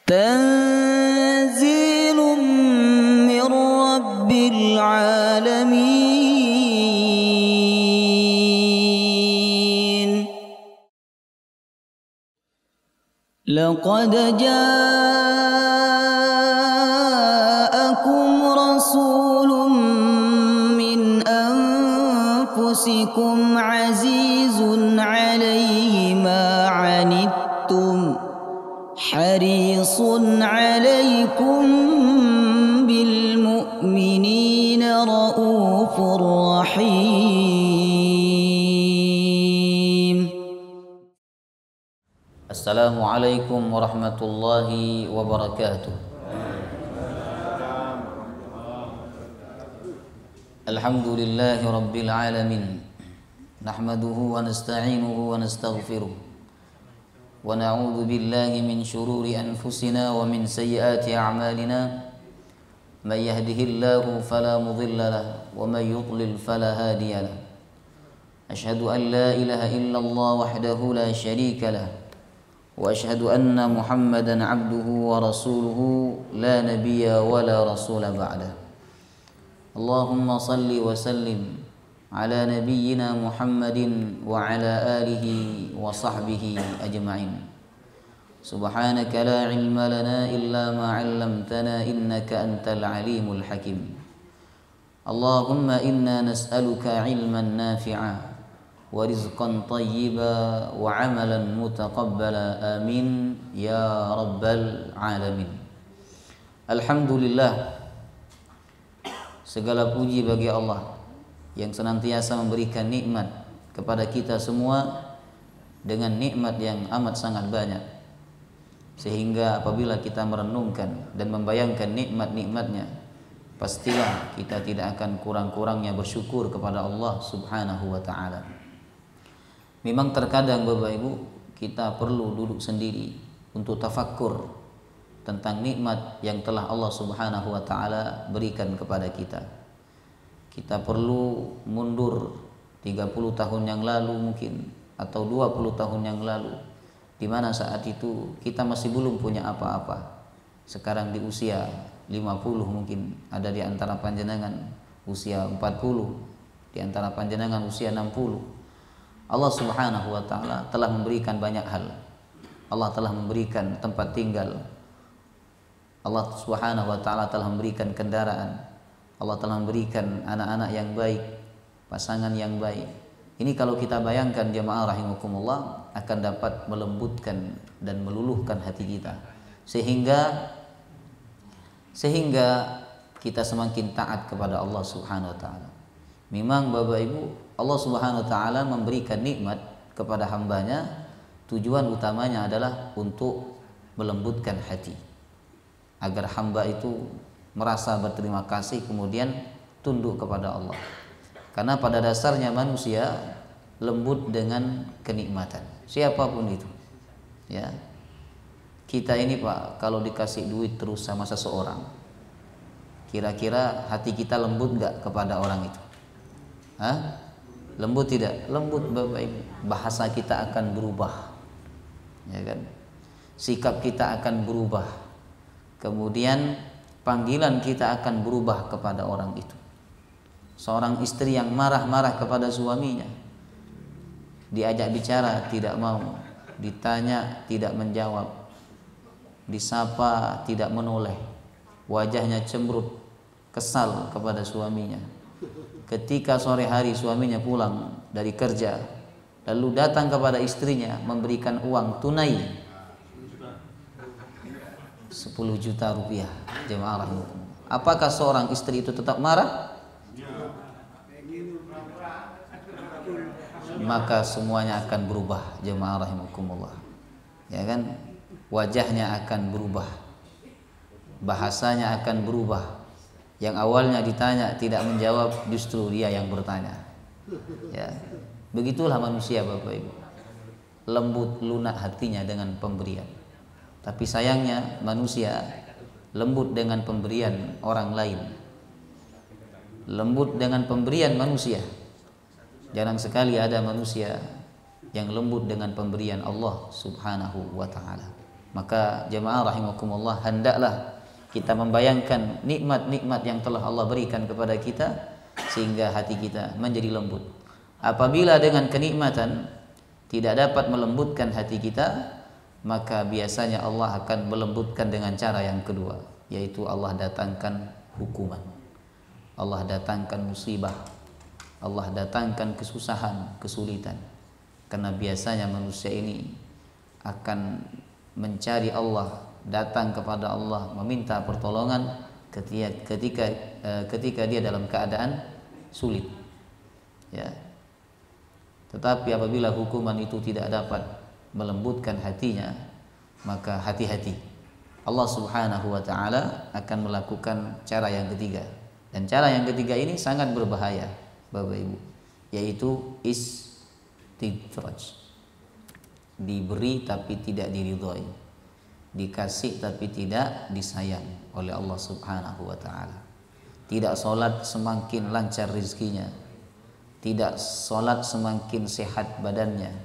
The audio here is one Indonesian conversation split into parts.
تنزيل من رب العالمين. لقد جاءكم رسول من أنفسكم عزيز عليه ما عنتم حريص عليكم بالمؤمنين رؤوف رحيم. السلام عليكم ورحمة الله وبركاته. الحمد لله رب العالمين، نحمده ونستعينه ونستغفره ونعوذ بالله من شرور أنفسنا ومن سيئات أعمالنا. من يهده الله فلا مضل له ومن يضلل فلا هادي له. أشهد أن لا إله إلا الله وحده لا شريك له، وأشهد أن محمدا عبده ورسوله لا نبي ولا رسول بعده. اللهم صل وسلم على نبينا محمد وعلى آله وصحبه أجمعين. سبحانك لا علم لنا إلا ما علمتنا إنك أنت العليم الحكيم. اللهم إنا نسألك علما نافعا ورزقا طيبا وعملا متقبلا آمين يا رب العالمين. Alhamdulillah, segala puji bagi Allah yang senantiasa memberikan nikmat kepada kita semua dengan nikmat yang amat sangat banyak, sehingga apabila kita merenungkan dan membayangkan nikmat-nikmatnya, pastilah kita tidak akan kurang-kurangnya bersyukur kepada Allah Subhanahu wa ta'ala. Memang terkadang Bapak Ibu, kita perlu duduk sendiri untuk tafakkur tentang nikmat yang telah Allah Subhanahu wa ta'ala berikan kepada kita. Kita perlu mundur 30 tahun yang lalu mungkin, atau 20 tahun yang lalu, di mana saat itu kita masih belum punya apa-apa. Sekarang di usia 50 mungkin, ada di antara panjenengan usia 40, di antara panjenengan usia 60. Allah Subhanahu wa ta'ala telah memberikan banyak hal. Allah telah memberikan tempat tinggal, Allah Subhanahu wa ta'ala telah memberikan kendaraan, Allah telah memberikan anak-anak yang baik, pasangan yang baik. Ini kalau kita bayangkan jemaah rahimakumullah, akan dapat melembutkan dan meluluhkan hati kita, sehingga kita semakin taat kepada Allah Subhanahu wa ta'ala. Memang Bapak Ibu, Allah Subhanahu wa ta'ala memberikan nikmat kepada hambanya, tujuan utamanya adalah untuk melembutkan hati, agar hamba itu merasa berterima kasih kemudian tunduk kepada Allah. Karena pada dasarnya manusia lembut dengan kenikmatan, siapapun itu. Ya, kita ini Pak, kalau dikasih duit terus sama seseorang, kira-kira hati kita lembut nggak kepada orang itu? Hah? Lembut tidak? Lembut Bapak Ibu. Bahasa kita akan berubah, ya kan? Sikap kita akan berubah. Kemudian panggilan kita akan berubah kepada orang itu. Seorang istri yang marah-marah kepada suaminya, diajak bicara tidak mau, ditanya tidak menjawab, disapa tidak menoleh, wajahnya cemberut, kesal kepada suaminya. Ketika sore hari suaminya pulang dari kerja, lalu datang kepada istrinya memberikan uang tunai 10 juta rupiah. Jemaah rahimakumullah, apakah seorang istri itu tetap marah? Maka semuanya akan berubah jemaah rahimakumullah, ya kan? Wajahnya akan berubah, bahasanya akan berubah. Yang awalnya ditanya tidak menjawab, justru dia yang bertanya. Ya, begitulah manusia Bapak Ibu, lembut lunak hatinya dengan pemberian. Tapi sayangnya manusia lembut dengan pemberian orang lain, lembut dengan pemberian manusia. Jarang sekali ada manusia yang lembut dengan pemberian Allah Subhanahu wa ta'ala. Maka jemaah rahimakumullah, hendaklah kita membayangkan nikmat-nikmat yang telah Allah berikan kepada kita sehingga hati kita menjadi lembut. Apabila dengan kenikmatan tidak dapat melembutkan hati kita, maka biasanya Allah akan melembutkan dengan cara yang kedua, yaitu Allah datangkan hukuman, Allah datangkan musibah, Allah datangkan kesusahan, kesulitan. Karena biasanya manusia ini akan mencari Allah, datang kepada Allah, meminta pertolongan ketika dia dalam keadaan sulit. Ya. Tetapi apabila hukuman itu tidak dapat melembutkan hatinya, maka hati-hati. Allah Subhanahu wa taala akan melakukan cara yang ketiga. Dan cara yang ketiga ini sangat berbahaya, Bapak Ibu, yaitu istidraj. Diberi tapi tidak diridhoi, dikasih tapi tidak disayang oleh Allah Subhanahu wa taala. Tidak sholat semakin lancar rezekinya, tidak sholat semakin sehat badannya,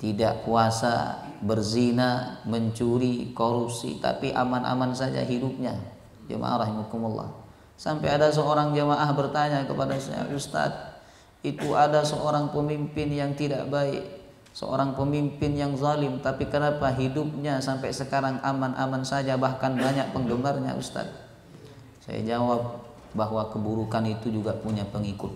tidak puasa, berzina, mencuri, korupsi, tapi aman-aman saja hidupnya. Jemaah rahimakumullah. Sampai ada seorang jemaah bertanya kepada saya, Ustadz, itu ada seorang pemimpin yang tidak baik, seorang pemimpin yang zalim, tapi kenapa hidupnya sampai sekarang aman-aman saja, bahkan banyak penggemarnya, Ustaz? Saya jawab bahwa keburukan itu juga punya pengikut.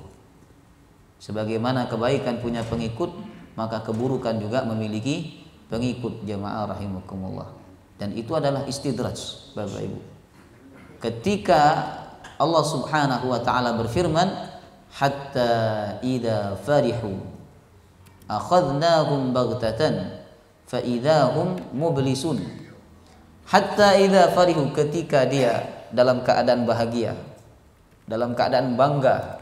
Sebagaimana kebaikan punya pengikut, maka keburukan juga memiliki pengikut, jemaah rahimakumullah. Dan itu adalah istidraj, Bapak Ibu. Ketika Allah Subhanahu wa taala berfirman, hatta idza farihu akhadnahum baghtatan fa idzahum mublisun. Hatta idza farihu, ketika dia dalam keadaan bahagia, dalam keadaan bangga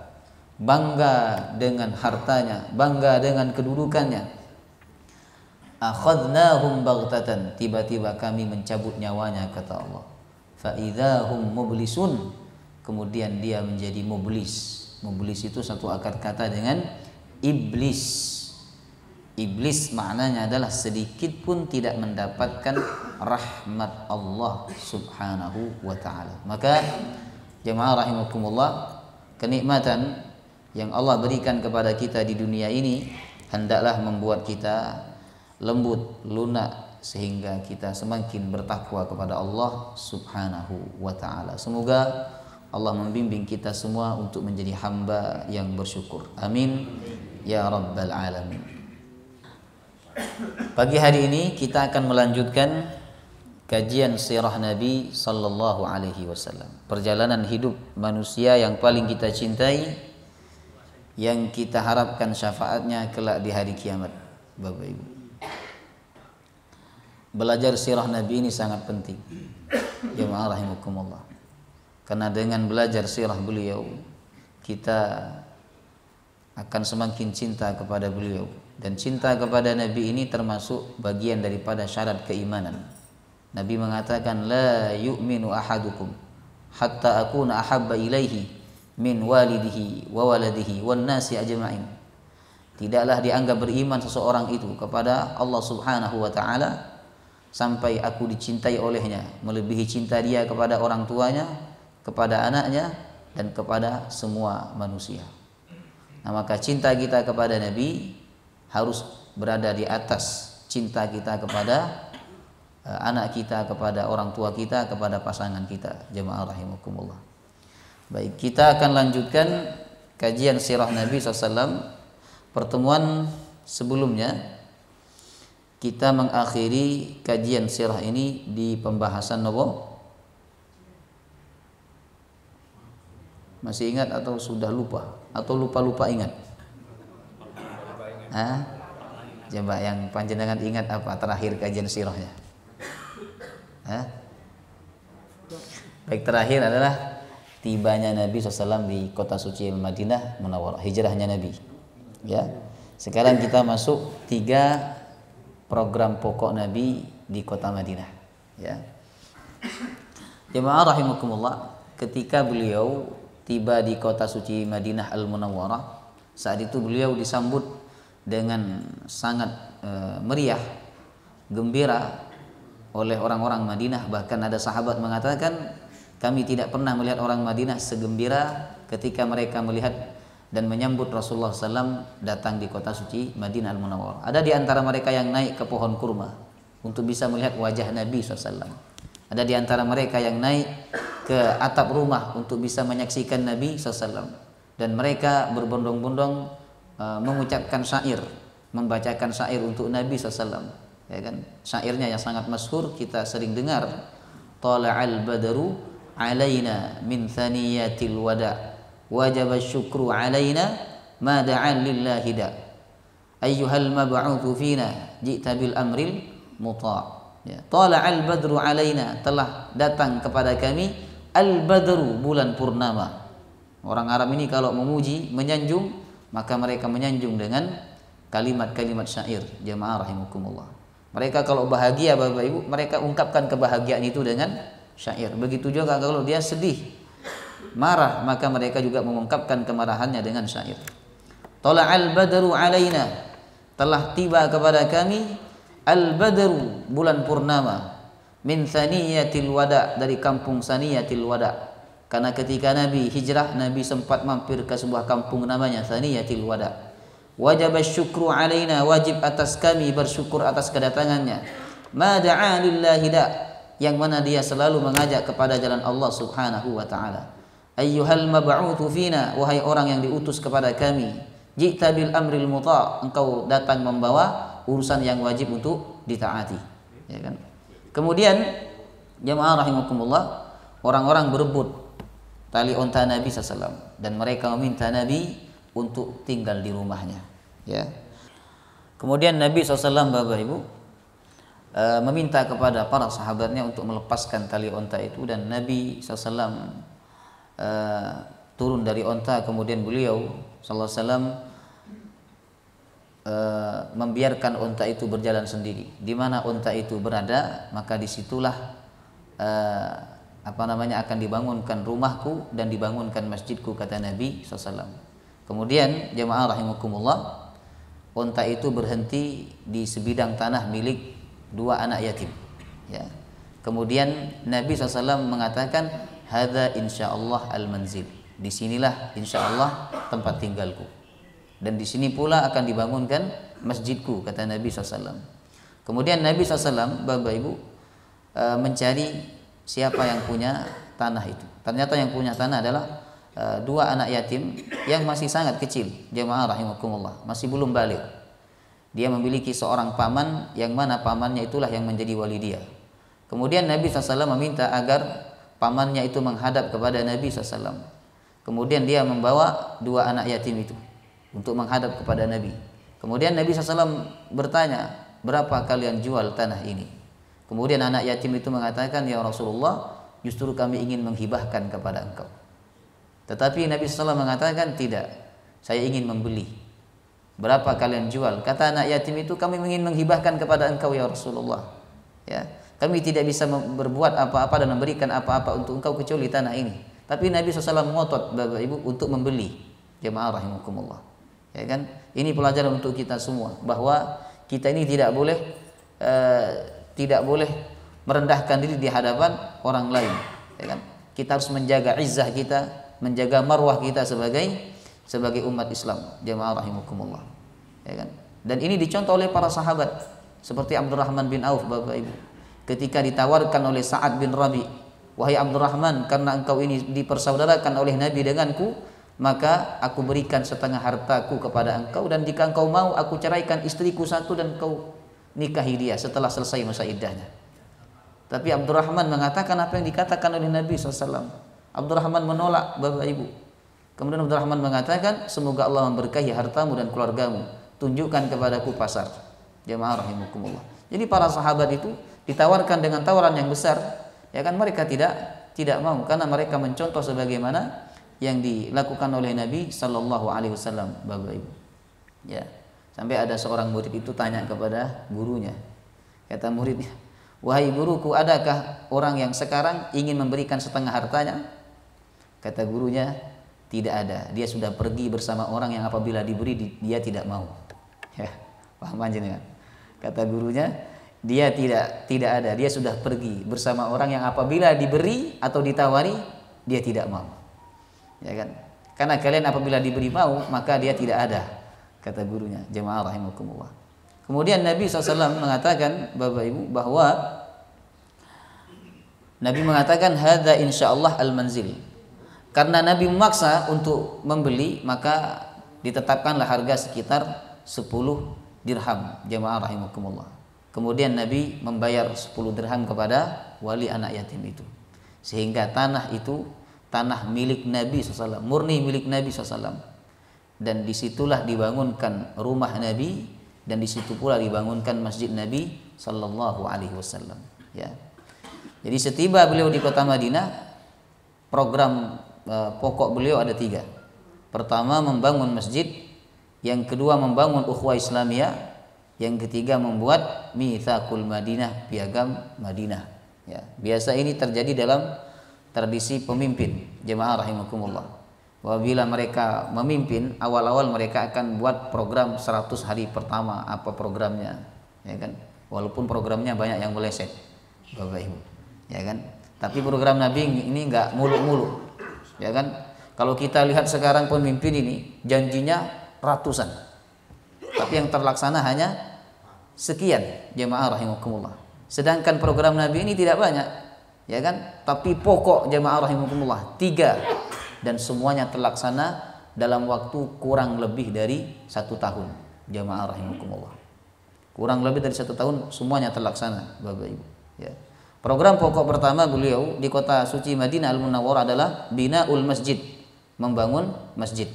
dengan hartanya, bangga dengan kedudukannya. Akhadnahum baghtatan, tiba-tiba kami mencabut nyawanya, kata Allah. Fa idzahum mublisun, kemudian dia menjadi mublis. Mublis itu satu akar kata dengan iblis. Iblis maknanya adalah sedikit pun tidak mendapatkan rahmat Allah Subhanahu wa taala. Maka jemaah rahimakumullah, kenikmatan yang Allah berikan kepada kita di dunia ini hendaklah membuat kita lembut, lunak, sehingga kita semakin bertakwa kepada Allah Subhanahu wa taala. Semoga Allah membimbing kita semua untuk menjadi hamba yang bersyukur. Amin ya rabbal alamin. Pagi hari ini kita akan melanjutkan kajian sirah Nabi sallallahu alaihi wasallam. Perjalanan hidup manusia yang paling kita cintai, yang kita harapkan syafaatnya kelak di hari kiamat, Bapak Ibu. Belajar sirah Nabi ini sangat penting, jemaah rahimakumullah. Karena dengan belajar sirah beliau, kita akan semakin cinta kepada beliau. Dan cinta kepada Nabi ini termasuk bagian daripada syarat keimanan. Nabi mengatakan, la yu'minu ahadukum hatta akuna ahabba ilaihi min walidihi wa waladihi wan nasi ajma'in. Tidaklah dianggap beriman seseorang itu kepada Allah Subhanahu wa taala sampai aku dicintai olehnya, melebihi cinta dia kepada orang tuanya, kepada anaknya, dan kepada semua manusia. Nah, maka cinta kita kepada Nabi harus berada di atas cinta kita kepada anak kita, kepada orang tua kita, kepada pasangan kita, jemaah rahimakumullah. Baik, kita akan lanjutkan kajian sirah Nabi SAW. Pertemuan sebelumnya kita mengakhiri kajian sirah ini di pembahasan nopo? Masih ingat atau sudah lupa? Atau lupa-lupa ingat? Coba yang panjenengan ingat apa terakhir kajian sirahnya? Baik, terakhir adalah tibanya Nabi SAW di kota suci Madinah Munawwarah, hijrahnya Nabi. Ya, sekarang kita masuk 3 program pokok Nabi di kota Madinah. Ya, jemaah rahimakumullah, ketika beliau tiba di kota suci Madinah Al-Munawwarah, saat itu beliau disambut dengan sangat meriah, gembira oleh orang-orang Madinah. Bahkan ada sahabat mengatakan, kami tidak pernah melihat orang Madinah segembira ketika mereka melihat dan menyambut Rasulullah SAW datang di kota suci Madinah Al-Munawwarah. Ada di antara mereka yang naik ke pohon kurma untuk bisa melihat wajah Nabi SAW. Ada di antara mereka yang naik ke atap rumah untuk bisa menyaksikan Nabi SAW. Dan mereka berbondong-bondong mengucapkan syair, membacakan syair untuk Nabi SAW. Ya kan? Syairnya yang sangat masyhur kita sering dengar. Tala'al badru alaina min thaniyatil wada' wajaba syukru alaina ma da'an lillahi da' ayyuhal mab'uthu fina ji'ta bil amril muta'. Ya. Tala'al badru alaina, telah datang kepada kami al badru, bulan purnama. Orang Arab ini kalau memuji, menyanjung, maka mereka menyanjung dengan kalimat-kalimat syair. Jamaah rahimakumullah. Mereka kalau bahagia Bapak Ibu, mereka ungkapkan kebahagiaan itu dengan syair. Begitu juga kalau dia sedih, marah, maka mereka juga mengungkapkan kemarahannya dengan syair. Tala'al badru alaina, telah tiba kepada kami al badru, bulan purnama, min thaniyatil wada', dari kampung Saniyatil Wada'. Karena ketika Nabi hijrah, Nabi sempat mampir ke sebuah kampung namanya Saniyatil Wada'. Wajib syukru alaina, wajib atas kami bersyukur atas kedatangannya. Ma da'a lillahi da', yang mana dia selalu mengajak kepada jalan Allah Subhanahu wa taala. Ayyuhal mab'utsu fina, wahai orang yang diutus kepada kami. Ji'ta bil amril muta', engkau datang membawa urusan yang wajib untuk ditaati. Ya kan? Kemudian jamaah rahimakumullah, orang-orang berebut tali onta Nabi SAW dan mereka meminta Nabi untuk tinggal di rumahnya. Ya. Kemudian Nabi SAW Bapak Ibu meminta kepada para sahabatnya untuk melepaskan tali onta itu, dan Nabi SAW turun dari onta. Kemudian beliau SAW membiarkan onta itu berjalan sendiri. Di mana onta itu berada, maka disitulah akan dibangunkan rumahku dan dibangunkan masjidku, kata Nabi SAW. Kemudian jemaah rahimakumullah, onta itu berhenti di sebidang tanah milik dua anak yatim. Ya. Kemudian Nabi SAW mengatakan, hadza insyaallah al-manzil, disinilah insyaallah tempat tinggalku, dan di sini pula akan dibangunkan masjidku, kata Nabi SAW. Kemudian Nabi SAW Bapak Ibu mencari siapa yang punya tanah itu. Ternyata yang punya tanah adalah dua anak yatim yang masih sangat kecil. Jemaah rahimakumullah, masih belum balik. Dia memiliki seorang paman, yang mana pamannya itulah yang menjadi wali dia. Kemudian Nabi SAW meminta agar pamannya itu menghadap kepada Nabi SAW. Kemudian dia membawa dua anak yatim itu untuk menghadap kepada Nabi. Kemudian Nabi SAW bertanya, berapa kalian jual tanah ini? Kemudian anak yatim itu mengatakan, ya Rasulullah, justru kami ingin menghibahkan kepada engkau. Tetapi Nabi SAW mengatakan, tidak, saya ingin membeli. Berapa kalian jual? Kata anak yatim itu, kami ingin menghibahkan kepada engkau ya Rasulullah. Ya, kami tidak bisa berbuat apa-apa dan memberikan apa-apa untuk engkau kecuali tanah ini. Tapi Nabi SAW ngotot Bapak Ibu untuk membeli. Jemaah rahimakumullah. Ya kan? Ini pelajaran untuk kita semua, bahwa kita ini tidak boleh merendahkan diri di hadapan orang lain. Ya kan? Kita harus menjaga izzah kita, menjaga marwah kita sebagai umat Islam. Jemaah rahimakumullah. Ya kan? Dan ini dicontoh oleh para sahabat seperti Abdurrahman bin Auf Bapak Ibu. Ketika ditawarkan oleh Sa'ad bin Rabi, wahai Abdurrahman, karena engkau ini dipersaudarakan oleh Nabi denganku, maka aku berikan setengah hartaku kepada engkau, dan jika engkau mau aku ceraikan istriku satu dan engkau nikahi dia setelah selesai masa iddahnya. Tapi Abdurrahman mengatakan apa yang dikatakan oleh Nabi SAW. Abdurrahman menolak Bapak Ibu. Kemudian Abdurrahman mengatakan, semoga Allah memberkahi hartamu dan keluargamu, tunjukkan kepadaku pasar. Jemaah rahimakumullah. Jadi para sahabat itu ditawarkan dengan tawaran yang besar, ya kan, mereka tidak mau, karena mereka mencontoh sebagaimana yang dilakukan oleh Nabi Sallallahu Alaihi Wasallam Bapak Ibu. Ya. Sampai ada seorang murid itu tanya kepada gurunya. Kata muridnya, wahai guruku, adakah orang yang sekarang ingin memberikan setengah hartanya? Kata gurunya, tidak ada. Dia sudah pergi bersama orang yang apabila diberi dia tidak mau. Ya, paham jenengan? Kata gurunya, dia tidak ada, dia sudah pergi bersama orang yang apabila diberi atau ditawari dia tidak mau. Ya kan? Karena kalian apabila diberi mau, maka dia tidak ada, kata gurunya. Jemaah rahimakumullah. Kemudian Nabi SAW mengatakan, Bapak Ibu, bahwa Nabi mengatakan hadza insyaallah al-manzil. Karena Nabi memaksa untuk membeli, maka ditetapkanlah harga sekitar 10 dirham. Jemaah rahimakumullah. Kemudian Nabi membayar 10 dirham kepada wali anak yatim itu. Sehingga tanah itu tanah milik Nabi SAW, murni milik Nabi SAW. Dan disitulah dibangunkan rumah Nabi, dan disitu pula dibangunkan masjid Nabi Sallallahu Alaihi Wasallam. Ya. Jadi setiba beliau di kota Madinah, program pokok beliau ada 3. Pertama membangun masjid, yang kedua membangun ukhuwah Islamiyah, yang ketiga membuat mitsaqul Madinah, piagam Madinah. Ya, biasa ini terjadi dalam tradisi pemimpin. Jemaah rahimakumullah. Apabila mereka memimpin, awal-awal mereka akan buat program 100 hari pertama, apa programnya, ya kan? Walaupun programnya banyak yang meleset, Bapak Ibu, ya kan? Tapi program Nabi ini enggak muluk-muluk, ya kan? Kalau kita lihat sekarang pemimpin ini janjinya ratusan, tapi yang terlaksana hanya sekian. Jemaah rahimakumullah. Sedangkan program Nabi ini tidak banyak, ya kan? Tapi pokok jemaah rahimakumullah 3, dan semuanya terlaksana dalam waktu kurang lebih dari 1 tahun. Jemaah rahimakumullah. Kurang lebih dari 1 tahun semuanya terlaksana, Bapak Ibu. Ya. Program pokok pertama beliau di kota suci Madinah Al-Munawwarah adalah binaul masjid, membangun masjid.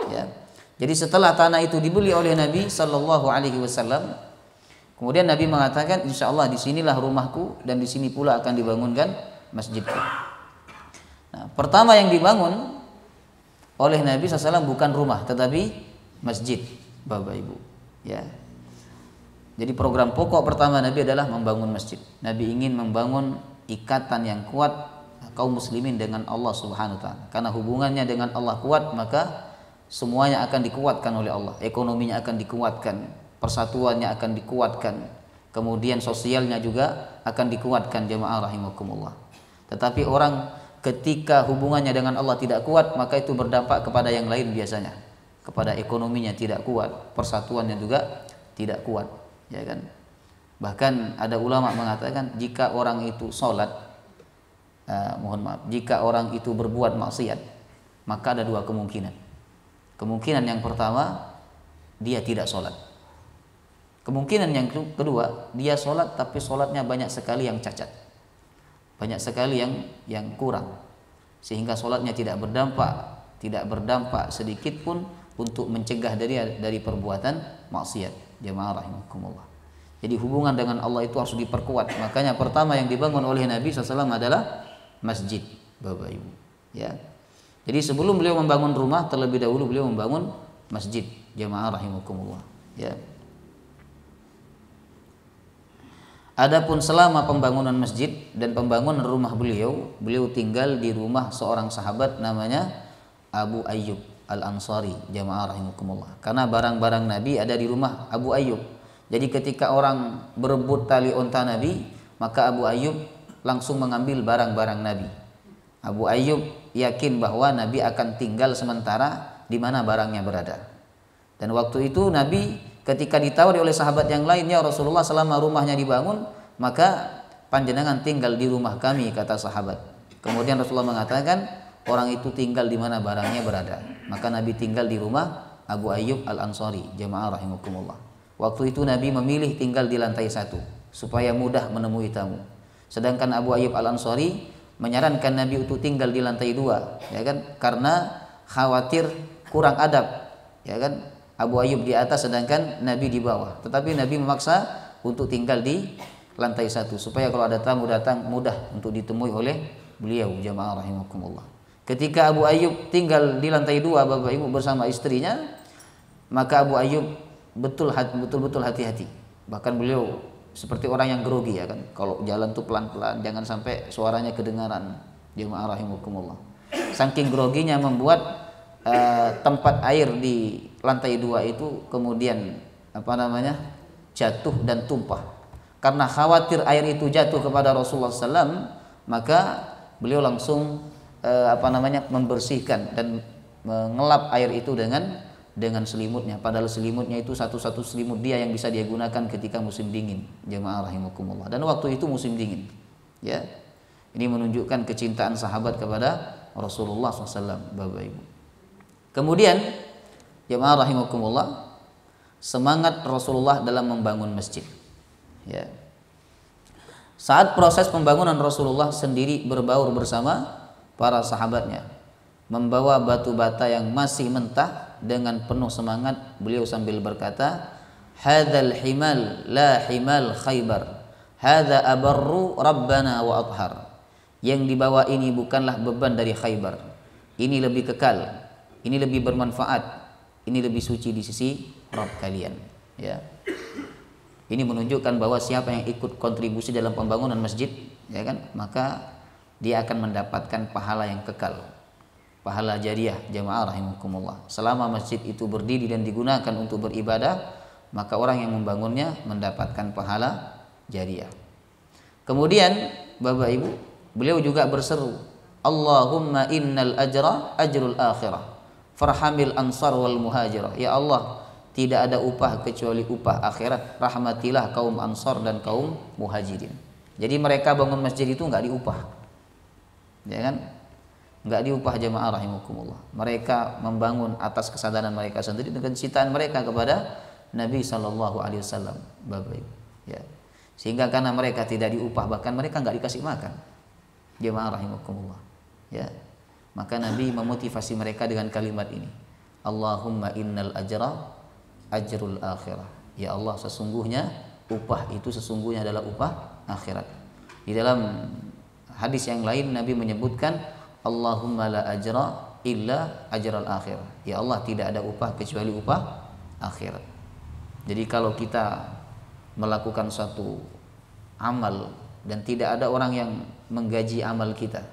Ya. Jadi setelah tanah itu dibeli oleh Nabi Sallallahu Alaihi Wasallam, kemudian Nabi mengatakan, insya Allah disinilah rumahku dan di sini pula akan dibangunkan masjidku. Nah, pertama yang dibangun oleh Nabi SAW bukan rumah, tetapi masjid, Bapak Ibu. Ya. Jadi program pokok pertama Nabi adalah membangun masjid. Nabi ingin membangun ikatan yang kuat kaum muslimin dengan Allah Subhanahu Wa Taala. Karena hubungannya dengan Allah kuat, maka semuanya akan dikuatkan oleh Allah. Ekonominya akan dikuatkan, persatuannya akan dikuatkan, kemudian sosialnya juga akan dikuatkan. Jemaah rahimakumullah. Tetapi orang ketika hubungannya dengan Allah tidak kuat, maka itu berdampak kepada yang lain biasanya. Kepada ekonominya tidak kuat, persatuannya juga tidak kuat, ya kan? Bahkan ada ulama mengatakan jika orang itu sholat, jika orang itu berbuat maksiat, maka ada 2 kemungkinan. Kemungkinan yang pertama, dia tidak sholat. Kemungkinan yang kedua, dia sholat tapi sholatnya banyak sekali yang cacat, banyak sekali yang kurang, sehingga sholatnya tidak berdampak sedikit pun untuk mencegah dari perbuatan maksiat. Jemaah rahimakumullah. Jadi hubungan dengan Allah itu harus diperkuat. Makanya pertama yang dibangun oleh Nabi SAW adalah masjid, Bapak Ibu. Ya. Jadi sebelum beliau membangun rumah, terlebih dahulu beliau membangun masjid. Jemaah rahimakumullah. Ya. Adapun selama pembangunan masjid dan pembangunan rumah beliau tinggal di rumah seorang sahabat namanya Abu Ayyub Al-Ansari. Jemaah rahimakumullah. Karena barang-barang Nabi ada di rumah Abu Ayyub. Jadi ketika orang berebut tali unta Nabi, maka Abu Ayyub langsung mengambil barang-barang Nabi. Abu Ayyub yakin bahwa Nabi akan tinggal sementara di mana barangnya berada. Dan waktu itu Nabi ketika ditawari oleh sahabat yang lain, ya Rasulullah, selama rumahnya dibangun, maka panjenengan tinggal di rumah kami, kata sahabat. Kemudian Rasulullah mengatakan, orang itu tinggal di mana barangnya berada. Maka Nabi tinggal di rumah Abu Ayyub Al-Ansari. Jemaah rahimakumullah. Waktu itu Nabi memilih tinggal di lantai 1 supaya mudah menemui tamu. Sedangkan Abu Ayyub Al-Ansari menyarankan Nabi untuk tinggal di lantai 2, ya kan? Karena khawatir kurang adab, ya kan? Abu Ayyub di atas sedangkan Nabi di bawah. Tetapi Nabi memaksa untuk tinggal di lantai 1 supaya kalau ada tamu datang mudah untuk ditemui oleh beliau. Jamaah rahimakumullah. Ketika Abu Ayyub tinggal di lantai 2, Bapak Ibu, bersama istrinya, maka Abu Ayyub betul-betul hati-hati. Bahkan beliau seperti orang yang grogi, ya kan? Kalau jalan tuh pelan-pelan, jangan sampai suaranya kedengaran. Jemaah rahimakumullah. Saking groginya membuat tempat air di lantai 2 itu kemudian jatuh dan tumpah. karena khawatir air itu jatuh kepada Rasulullah SAW, maka beliau langsung membersihkan dan mengelap air itu dengan selimutnya. Padahal selimutnya itu satu-satu selimut dia yang bisa dia gunakan ketika musim dingin. Jemaah rahimakumullah. Dan waktu itu musim dingin. Ya, ini menunjukkan kecintaan sahabat kepada Rasulullah SAW, Bapak Ibu. Kemudian, jemaah rahimakumullah, semangat Rasulullah dalam membangun masjid. Ya. Saat proses pembangunan Rasulullah sendiri berbaur bersama para sahabatnya, membawa batu bata yang masih mentah dengan penuh semangat, beliau sambil berkata, "Hadzal himal la himal Khaybar, hadza abarru rabbana wa athhar." Yang dibawa ini bukanlah beban dari Khaybar. Ini lebih kekal, ini lebih bermanfaat, ini lebih suci di sisi Rabb kalian. Ya. Ini menunjukkan bahwa siapa yang ikut kontribusi dalam pembangunan masjid, ya kan, maka dia akan mendapatkan pahala yang kekal, pahala jariah. Jamaah rahimakumullah. Selama masjid itu berdiri dan digunakan untuk beribadah, maka orang yang membangunnya mendapatkan pahala jariah. Kemudian Bapak Ibu, beliau juga berseru, Allahumma innal ajra ajrul akhirah, farhamil ansar wal muhajirah. Ya Allah, tidak ada upah kecuali upah akhirat, rahmatilah kaum ansar dan kaum muhajirin. Jadi mereka bangun masjid itu nggak diupah, ya kan? Nggak diupah, jemaah rahimakumullah. Mereka membangun atas kesadaran mereka sendiri dengan cintaan mereka kepada Nabi SAW, Bapak Ibu. Ya. Sehingga karena mereka tidak diupah, bahkan mereka nggak dikasih makan, jemaah rahimakumullah. Ya. Maka Nabi memotivasi mereka dengan kalimat ini, Allahumma innal ajra ajrul akhirah. Ya Allah, sesungguhnya upah itu sesungguhnya adalah upah akhirat. Di dalam hadis yang lain Nabi menyebutkan Allahumma la ajra illa ajral akhirah. Ya Allah, tidak ada upah kecuali upah akhirat. Jadi kalau kita melakukan suatu amal dan tidak ada orang yang menggaji amal kita,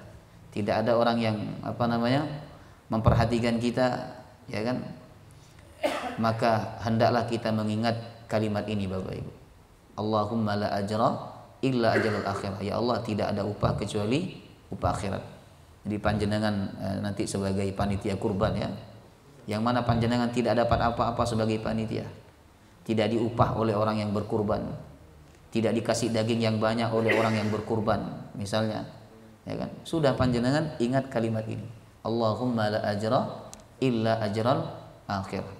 tidak ada orang yang memperhatikan kita, ya kan, maka hendaklah kita mengingat kalimat ini, Bapak Ibu. Allahumma la ajra illa ajral akhirah. Ya Allah, tidak ada upah kecuali upah akhirat. Jadi panjenengan nanti sebagai panitia kurban, ya, yang mana panjenengan tidak dapat apa-apa sebagai panitia, tidak diupah oleh orang yang berkurban, tidak dikasih daging yang banyak oleh orang yang berkurban misalnya, ya kan, sudah panjenengan ingat kalimat ini, Allahumma la ajra illa ajral akhirah.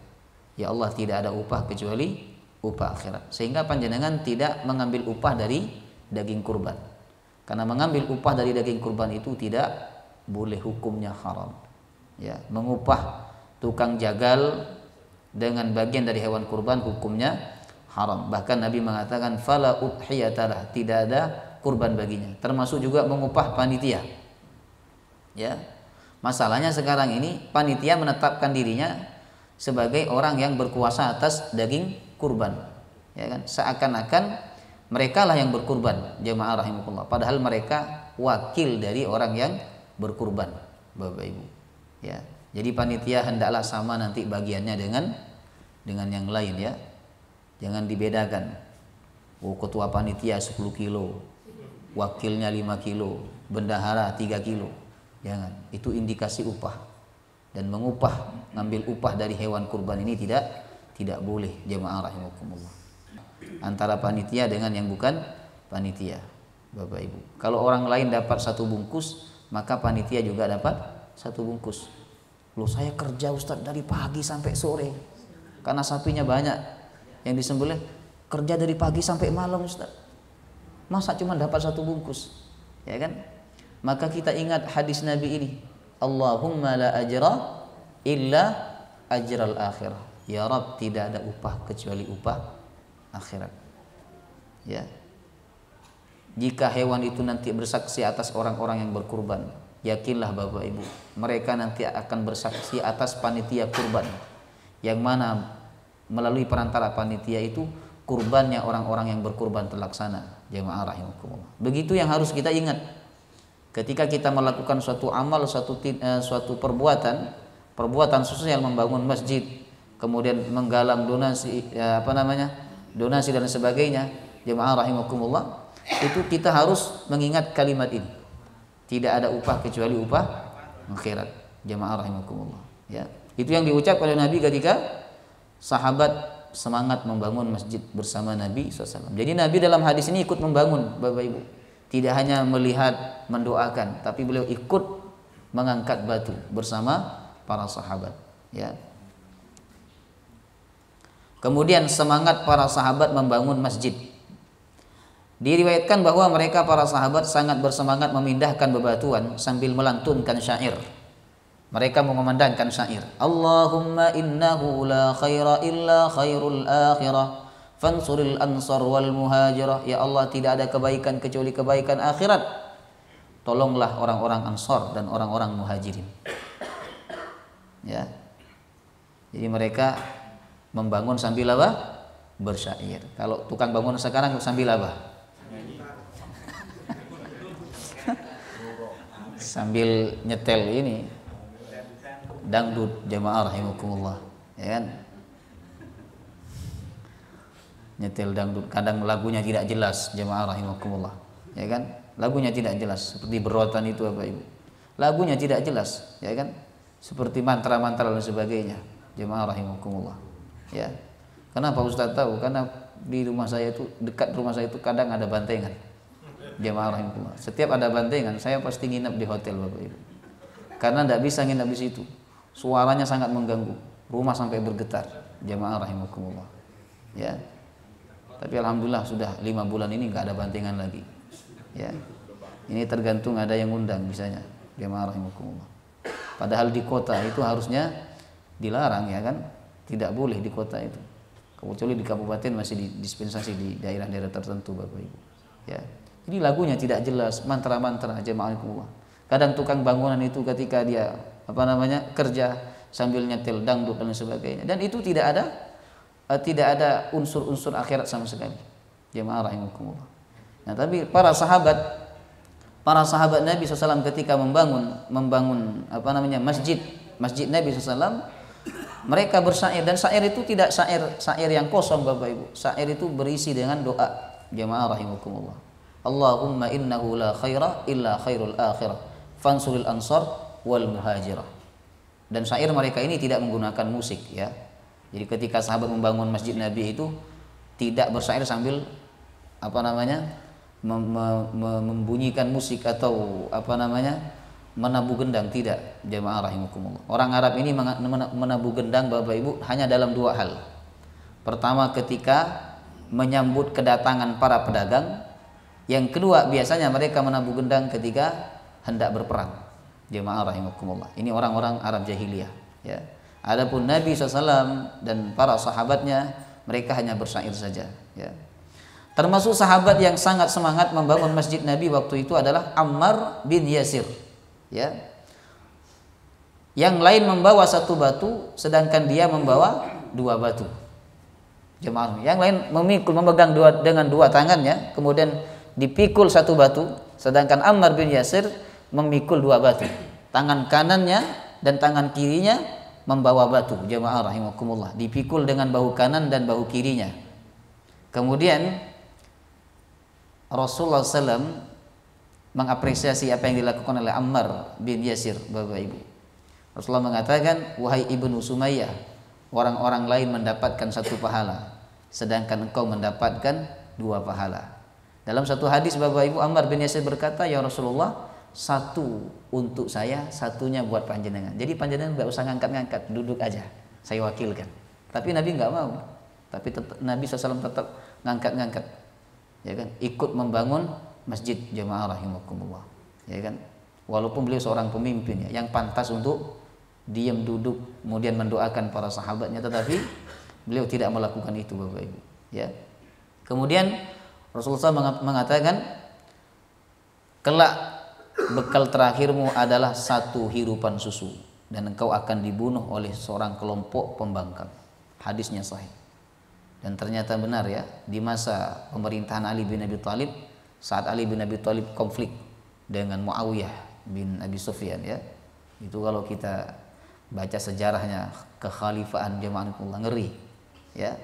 Ya Allah, tidak ada upah kecuali upah akhirat. Sehingga panjenengan tidak mengambil upah dari daging kurban, karena mengambil upah dari daging kurban itu tidak boleh, hukumnya haram. Ya, mengupah tukang jagal dengan bagian dari hewan kurban hukumnya haram. Bahkan Nabi mengatakan fala udhiyatalah, tidak ada kurban baginya. Termasuk juga mengupah panitia. Ya. Masalahnya sekarang ini panitia menetapkan dirinya sebagai orang yang berkuasa atas daging kurban, ya kan, seakan-akan mereka lah yang berkurban, jemaah rahimakumullah, padahal mereka wakil dari orang yang berkurban, Bapak Ibu. Ya, jadi panitia hendaklah sama nanti bagiannya dengan yang lain, ya, jangan dibedakan. Oh, ketua panitia 10 kilo, wakilnya 5 kilo, bendahara 3 kilo, jangan. Itu indikasi upah. Dan mengupah, ngambil upah dari hewan kurban ini tidak boleh, jemaah rahimakumullah. Antara panitia dengan yang bukan panitia, Bapak Ibu. Kalau orang lain dapat 1 bungkus, maka panitia juga dapat 1 bungkus. Loh, saya kerja Ustaz dari pagi sampai sore, karena sapinya banyak yang disembelih, kerja dari pagi sampai malam Ustaz, masa cuma dapat 1 bungkus, ya kan? Maka kita ingat hadis Nabi ini, Allahumma la ajra illa ajral akhirah. Ya Rabb, tidak ada upah kecuali upah akhirat. Ya. Jika hewan itu nanti bersaksi atas orang-orang yang berkurban, yakinlah Bapak Ibu, mereka nanti akan bersaksi atas panitia kurban, yang mana melalui perantara panitia itu kurbannya orang-orang yang berkurban terlaksana. Jemaah rahimakumullah. Begitu yang harus kita ingat. Ketika kita melakukan suatu amal, suatu perbuatan sosial, membangun masjid, kemudian menggalang donasi, donasi dan sebagainya, jemaah rahimakumullah, itu kita harus mengingat kalimat ini. Tidak ada upah kecuali upah akhirat. Jemaah rahimakumullah. Ya. Itu yang diucap oleh Nabi ketika sahabat semangat membangun masjid bersama Nabi SAW. Jadi Nabi dalam hadis ini ikut membangun, Bapak Ibu. Tidak hanya melihat, mendoakan, tapi beliau ikut mengangkat batu bersama para sahabat. Ya. Kemudian semangat para sahabat membangun masjid. Diriwayatkan bahwa mereka para sahabat sangat bersemangat memindahkan bebatuan sambil melantunkan syair. Mereka mengumandangkan syair. Allahumma innahu la khaira illa khairul akhirah fansuril ansar wal muhajirah. Ya Allah, tidak ada kebaikan kecuali kebaikan akhirat. Tolonglah orang-orang Ansar dan orang-orang Muhajirin. Ya. Jadi mereka membangun sambil apa? Bersyair. Kalau tukang bangun sekarang sambil apa? Sambil nyetel ini dangdut, jemaah rahimakumullah, ya kan? Nyetel dangdut, kadang lagunya tidak jelas, jemaah rahimakumullah, ya kan? Lagunya tidak jelas, seperti berotan itu apa Ibu? Lagunya tidak jelas, ya kan? Seperti mantra-mantra dan sebagainya, jemaah rahimakumullah. Ya, kenapa Ustaz tahu? Karena di rumah saya itu, dekat rumah saya itu kadang ada bantengan. Jemaah rahimakumullah. Setiap ada bantengan, saya pasti nginep di hotel Bapak Ibu. Karena tidak bisa nginep di situ. Suaranya sangat mengganggu. Rumah sampai bergetar. Jemaah rahimakumullah. Ya. Tapi alhamdulillah sudah 5 bulan ini nggak ada bantengan lagi. Ya. Ini tergantung ada yang undang misalnya. Jemaah rahimakumullah. Padahal di kota itu harusnya dilarang, ya kan? Tidak boleh di kota itu. Kecuali di kabupaten masih didispensasi di daerah-daerah tertentu Bapak Ibu. Ya. Jadi lagunya tidak jelas, mantra-mantra, jemaah rahimakumullah. Kadang tukang bangunan itu ketika dia kerja sambil nyetel dangdut dan sebagainya. Dan itu tidak ada unsur-unsur akhirat sama sekali. Jemaah rahimakumullah. Nah, tapi para sahabat Nabi SAW ketika membangun masjid Nabi SAW, mereka bersyair, dan syair itu tidak syair yang kosong Bapak Ibu. Syair itu berisi dengan doa. Jemaah rahimakumullah. Allahumma innahu la khaira illa khairul akhirah fansuril ansar wal muhajirah. Dan syair mereka ini tidak menggunakan musik, ya. Jadi ketika sahabat membangun masjid Nabi itu tidak bersyair sambil membunyikan musik atau menabuh gendang, tidak, jemaah rahimakumullah. Orang Arab ini menabuh gendang Bapak Ibu hanya dalam 2 hal. Pertama, ketika menyambut kedatangan para pedagang. Yang kedua, biasanya mereka menabuh gendang ketika hendak berperang. Jemaah rahimakumullah. Ini orang-orang Arab jahiliyah, ya. Adapun Nabi SAW dan para sahabatnya, mereka hanya bersyair saja, ya. Termasuk sahabat yang sangat semangat membangun masjid Nabi waktu itu adalah Ammar bin Yasir, ya. Yang lain membawa 1 batu, sedangkan dia membawa 2 batu. Jemaah, yang lain memegang dengan 2 tangannya, kemudian dipikul 1 batu, sedangkan Ammar bin Yasir memikul 2 batu. Tangan kanannya dan tangan kirinya membawa batu. Jemaah rahimakumullah, dipikul dengan bahu kanan dan bahu kirinya. Kemudian Rasulullah SAW mengapresiasi apa yang dilakukan oleh Ammar bin Yasir, Bapak Ibu. Rasulullah mengatakan, wahai Ibnu Sumayyah, orang-orang lain mendapatkan 1 pahala, sedangkan engkau mendapatkan 2 pahala. Dalam satu hadis Bapak Ibu, Ammar bin Yasir berkata, ya Rasulullah, 1 untuk saya, 1-nya buat panjenengan. Jadi panjenengan nggak usah ngangkat-ngangkat, duduk aja, saya wakilkan. Tapi Nabi nggak mau. Tapi Nabi SAW tetap ngangkat-ngangkat, ya kan? Ikut membangun masjid, jemaah rahimakumullah, ya kan? Walaupun beliau seorang pemimpin, ya, yang pantas untuk diam duduk kemudian mendoakan para sahabatnya, tetapi beliau tidak melakukan itu Bapak Ibu, ya. Kemudian Rasulullah mengatakan, kelak bekal terakhirmu adalah 1 hirupan susu, dan engkau akan dibunuh oleh seorang kelompok pembangkang. Hadisnya sahih. Dan ternyata benar, ya, di masa pemerintahan Ali bin Abi Thalib, saat Ali bin Abi Thalib konflik dengan Muawiyah bin Abi Sufyan, ya. Itu kalau kita baca sejarahnya kekhalifahan jemaah Allah, ngeri, ya.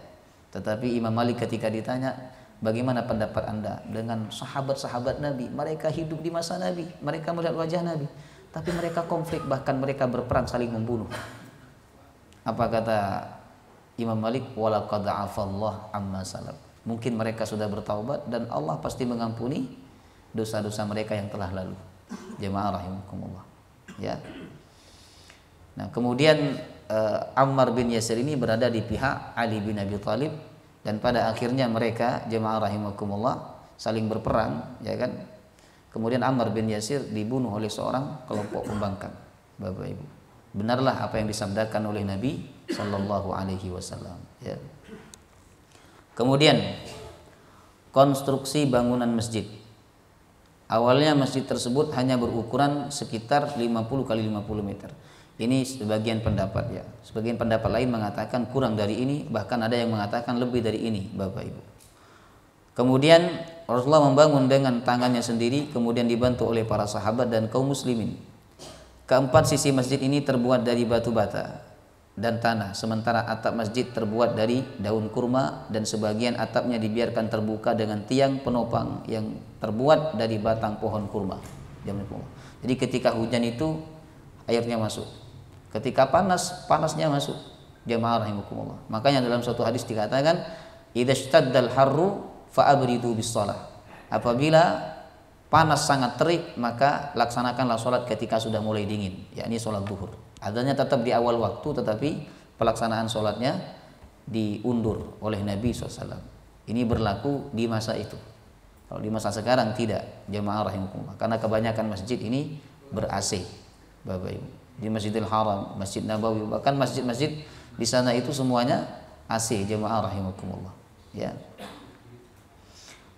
Tetapi Imam Malik ketika ditanya, Bagaimana pendapat Anda dengan sahabat-sahabat Nabi? Mereka hidup di masa Nabi, mereka melihat wajah Nabi, tapi mereka konflik, bahkan mereka berperang saling membunuh. Apa kata Imam Malik? Walaqad afallah amma salaf. Mungkin mereka sudah bertaubat dan Allah pasti mengampuni dosa-dosa mereka yang telah lalu. Jemaah rahimakumullah. Ya. Nah, kemudian Ammar bin Yasir ini berada di pihak Ali bin Abi Thalib, dan pada akhirnya mereka, jemaah rahimakumullah, saling berperang, ya kan? Kemudian Ammar bin Yasir dibunuh oleh seorang kelompok pembangkang. Bapak Ibu, benarlah apa yang disabdakan oleh Nabi sallallahu alaihi wasallam, ya. Kemudian konstruksi bangunan masjid. Awalnya masjid tersebut hanya berukuran sekitar 50 kali 50 meter. Ini sebagian pendapat, ya. Sebagian pendapat lain mengatakan kurang dari ini, bahkan ada yang mengatakan lebih dari ini, Bapak Ibu. Kemudian Rasulullah membangun dengan tangannya sendiri, kemudian dibantu oleh para sahabat dan kaum muslimin. Keempat sisi masjid ini terbuat dari batu bata dan tanah, sementara atap masjid terbuat dari daun kurma dan sebagian atapnya dibiarkan terbuka dengan tiang penopang yang terbuat dari batang pohon kurma. Jadi ketika hujan itu airnya masuk, ketika panas, panasnya masuk. Jamaah rahimakumullah. Makanya dalam suatu hadis dikatakan, idza shtaddal harru fa'abridu bis shalah. Apabila panas sangat terik, maka laksanakanlah sholat ketika sudah mulai dingin, yakni sholat zuhur. Adanya tetap di awal waktu, tetapi pelaksanaan sholatnya diundur oleh Nabi SAW. Ini berlaku di masa itu. Kalau di masa sekarang tidak, jamaah rahimakumullah. Karena kebanyakan masjid ini ber-AC, Bapak Ibu. Di Masjidil Haram, Masjid Nabawi, bahkan masjid-masjid di sana itu semuanya AC, jamaah rahimakumullah. Ya.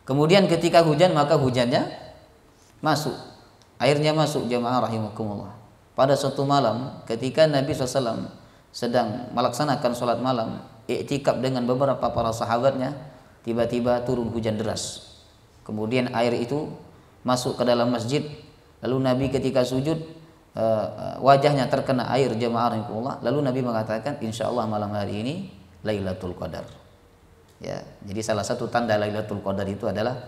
Kemudian ketika hujan, maka hujannya masuk, airnya masuk, jamaah rahimakumullah. Pada suatu malam ketika Nabi SAW sedang melaksanakan sholat malam, i'tikaf dengan beberapa para sahabatnya, tiba-tiba turun hujan deras. Kemudian air itu masuk ke dalam masjid. Lalu Nabi ketika sujud, wajahnya terkena air, jamaah rahimakumullah. Lalu Nabi mengatakan, insyaallah malam hari ini Lailatul Qadar. Ya, jadi salah satu tanda Lailatul Qadar itu adalah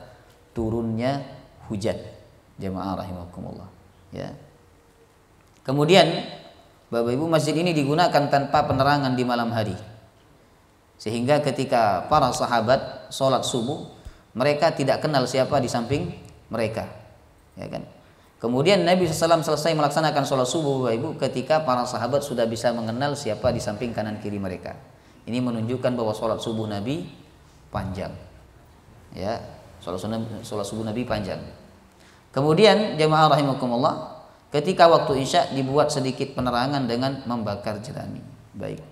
turunnya hujan, jamaah rahimakumullah. Ya. Kemudian Bapak Ibu, masjid ini digunakan tanpa penerangan di malam hari, sehingga ketika para sahabat sholat subuh, mereka tidak kenal siapa di samping mereka, ya kan? Kemudian Nabi SAW selesai melaksanakan sholat subuh, Bapak Ibu, ketika para sahabat sudah bisa mengenal siapa di samping kanan kiri mereka. Ini menunjukkan bahwa sholat subuh Nabi panjang, ya, sholat subuh Nabi panjang. Kemudian jamaah rahimakumullah, ketika waktu Isya dibuat sedikit penerangan dengan membakar jerami. Baik,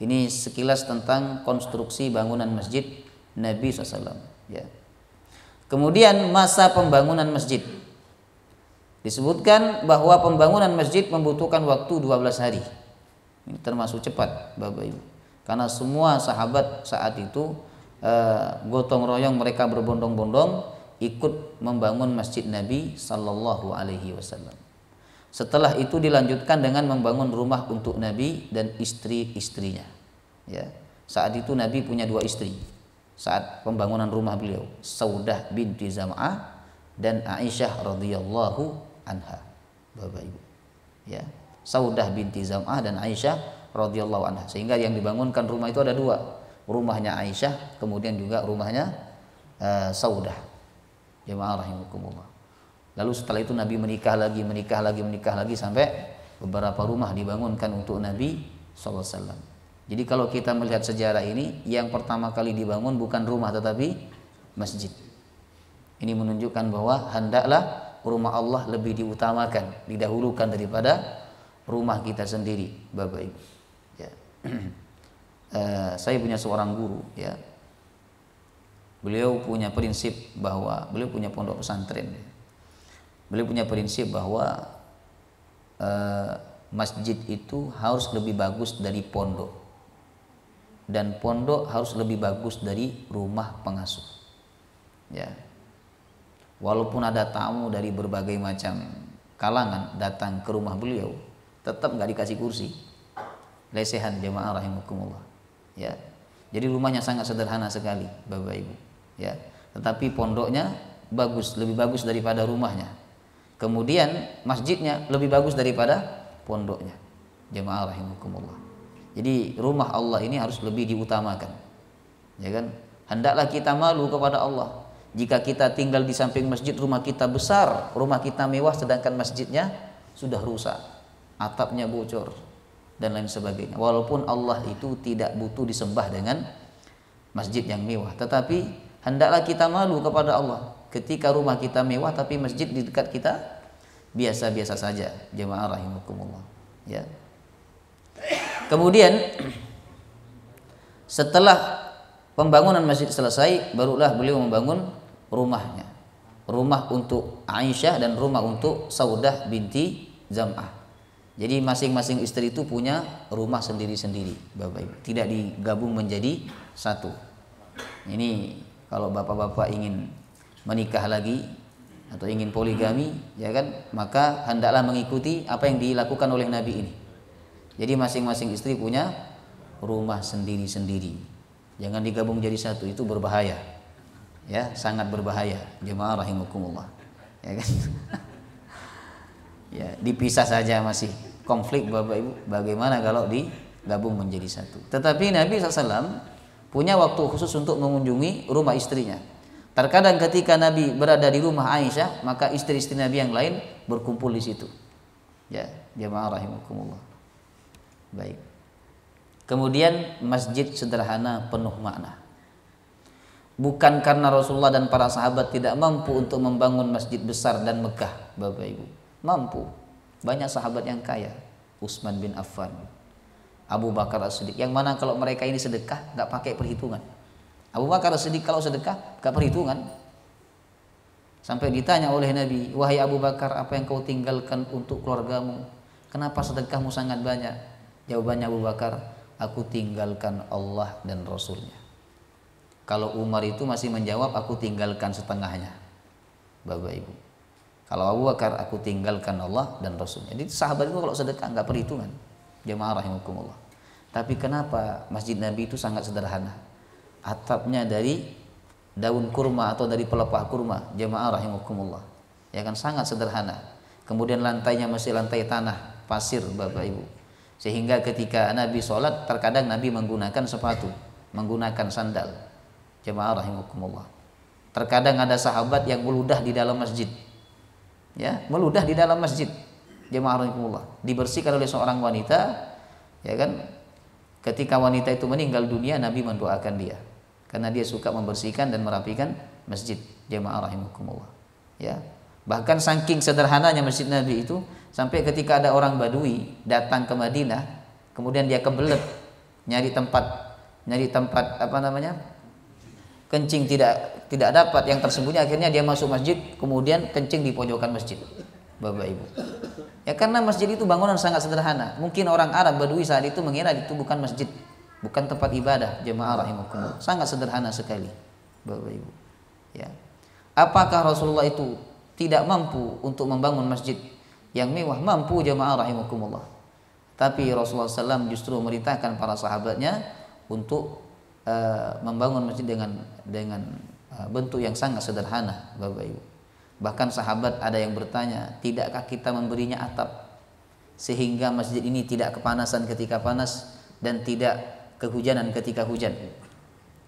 ini sekilas tentang konstruksi bangunan masjid Nabi SAW, ya. Kemudian masa pembangunan masjid. Disebutkan bahwa pembangunan masjid membutuhkan waktu 12 hari. Ini termasuk cepat, Bapak Ibu. Karena semua sahabat saat itu gotong royong, mereka berbondong-bondong ikut membangun masjid Nabi sallallahu alaihi wasallam. Setelah itu dilanjutkan dengan membangun rumah untuk Nabi dan istri-istrinya. Ya. Saat itu Nabi punya 2 istri. Saat pembangunan rumah beliau, Saudah binti Zam'ah dan Aisyah radhiyallahu anha. Bapak Ibu. Ya. Saudah binti Zam'ah dan Aisyah radhiyallahu anha. Sehingga yang dibangunkan rumah itu ada 2. Rumahnya Aisyah, kemudian juga rumahnya Saudah. Jemaah rahimakumullah. Lalu setelah itu Nabi menikah lagi sampai beberapa rumah dibangunkan untuk Nabi SAW. Jadi kalau kita melihat sejarah ini, yang pertama kali dibangun bukan rumah tetapi masjid. Ini menunjukkan bahwa hendaklah rumah Allah lebih diutamakan, didahulukan daripada rumah kita sendiri, Bapak Ibu. Ya. Saya punya seorang guru, ya. Beliau punya prinsip bahwa beliau punya pondok pesantren. Ya. Beliau punya prinsip bahwa masjid itu harus lebih bagus dari pondok, dan pondok harus lebih bagus dari rumah pengasuh. Ya, walaupun ada tamu dari berbagai macam kalangan datang ke rumah beliau, tetap nggak dikasih kursi, lesehan, jemaah rahimakumullah. Ya, jadi rumahnya sangat sederhana sekali, Bapak Ibu. Ya, tetapi pondoknya bagus, lebih bagus daripada rumahnya. Kemudian masjidnya lebih bagus daripada pondoknya. Jemaah rahimakumullah. Jadi rumah Allah ini harus lebih diutamakan. Ya kan? Hendaklah kita malu kepada Allah jika kita tinggal di samping masjid, rumah kita besar, rumah kita mewah, sedangkan masjidnya sudah rusak, atapnya bocor dan lain sebagainya. Walaupun Allah itu tidak butuh disembah dengan masjid yang mewah, tetapi hendaklah kita malu kepada Allah ketika rumah kita mewah tapi masjid di dekat kita biasa-biasa saja. Jemaah rahimakumullah. Ya. Kemudian setelah pembangunan masjid selesai, barulah beliau membangun rumahnya. Rumah untuk Aisyah dan rumah untuk Saudah binti Zam'ah. Jadi masing-masing istri itu punya rumah sendiri-sendiri, Bapak Ibu. Tidak digabung menjadi satu. Ini kalau bapak-bapak ingin menikah lagi atau ingin poligami, ya kan, maka hendaklah mengikuti apa yang dilakukan oleh Nabi ini. Jadi masing-masing istri punya rumah sendiri-sendiri. Jangan digabung jadi satu, itu berbahaya. Ya, sangat berbahaya. Jemaah rahimakumullah. Ya kan? Ya, dipisah saja masih konflik Bapak Ibu. Bagaimana kalau digabung menjadi satu? Tetapi Nabi SAW punya waktu khusus untuk mengunjungi rumah istrinya. Terkadang ketika Nabi berada di rumah Aisyah, maka istri-istri Nabi yang lain berkumpul di situ. Ya, jemaah rahimakumullah. Baik. Kemudian masjid sederhana penuh makna. Bukan karena Rasulullah dan para sahabat tidak mampu untuk membangun masjid besar dan megah, Bapak Ibu. Mampu. Banyak sahabat yang kaya. Utsman bin Affan, Abu Bakar As-Siddiq. Yang mana kalau mereka ini sedekah nggak pakai perhitungan. Abu Bakar As-Siddiq kalau sedekah nggak perhitungan. Sampai ditanya oleh Nabi, wahai Abu Bakar, apa yang kau tinggalkan untuk keluargamu? Kenapa sedekahmu sangat banyak? Jawabannya Abu Bakar, aku tinggalkan Allah dan Rasulnya. Kalau Umar itu masih menjawab, aku tinggalkan setengahnya, Bapak Ibu. Kalau Abu Bakar, aku tinggalkan Allah dan Rasulnya. Jadi sahabat itu kalau sedekah nggak perhitungan. Jemaah rahimakumullah. Tapi kenapa masjid Nabi itu sangat sederhana? Atapnya dari daun kurma atau dari pelepah kurma. Jemaah rahimakumullah. Ya kan, sangat sederhana. Kemudian lantainya masih lantai tanah, pasir, Bapak Ibu. Sehingga ketika Nabi sholat, terkadang Nabi menggunakan sepatu, menggunakan sandal. Jemaah rahimakumullah. Terkadang ada sahabat yang meludah di dalam masjid. Ya, meludah di dalam masjid. Jemaah rahimakumullah. Dibersihkan oleh seorang wanita, ya kan? Ketika wanita itu meninggal dunia, Nabi mendoakan dia. Karena dia suka membersihkan dan merapikan masjid. Jemaah rahimakumullah. Ya. Bahkan saking sederhananya masjid Nabi itu, sampai ketika ada orang Badui datang ke Madinah, kemudian dia kebelet nyari tempat kencing tidak dapat yang tersembunyi, akhirnya dia masuk masjid, kemudian kencing di pojokan masjid, Bapak Ibu. Ya karena masjid itu bangunan sangat sederhana. Mungkin orang Arab Badui saat itu mengira itu bukan masjid, bukan tempat ibadah. Jemaah rahimakumullah. Sangat sederhana sekali, Bapak Ibu. Ya. Apakah Rasulullah itu tidak mampu untuk membangun masjid yang mewah? Mampu, jemaah rahimakumullah. Tapi Rasulullah SAW justru memerintahkan para sahabatnya untuk membangun masjid dengan bentuk yang sangat sederhana, Bapak Ibu. Bahkan sahabat ada yang bertanya, tidakkah kita memberinya atap sehingga masjid ini tidak kepanasan ketika panas dan tidak kehujanan ketika hujan?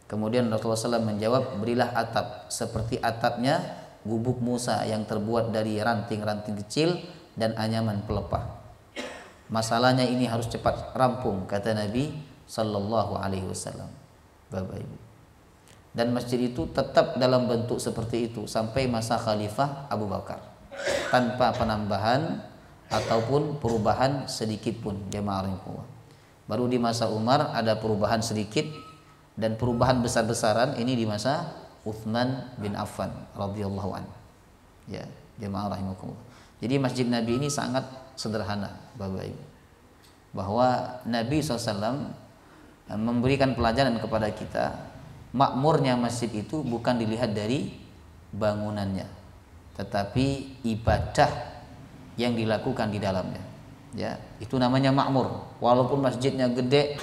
Kemudian Rasulullah SAW menjawab, berilah atap seperti atapnya gubuk Musa yang terbuat dari ranting-ranting kecil dan anyaman pelepah. Masalahnya ini harus cepat rampung, kata Nabi Sallallahu Alaihi Wasallam, Bapak Ibu. Dan masjid itu tetap dalam bentuk seperti itu sampai masa Khalifah Abu Bakar, tanpa penambahan ataupun perubahan sedikit pun, jemaah rahimakumullah. Baru di masa Umar ada perubahan sedikit, dan perubahan besar-besaran ini di masa Utsman bin Affan radhiyallahu anhu. Ya, jemaah rahimakumullah. Jadi masjid Nabi ini sangat sederhana, Bapak Ibu. Bahwa Nabi SAW memberikan pelajaran kepada kita, makmurnya masjid itu bukan dilihat dari bangunannya, tetapi ibadah yang dilakukan di dalamnya. Ya, itu namanya makmur. Walaupun masjidnya gede,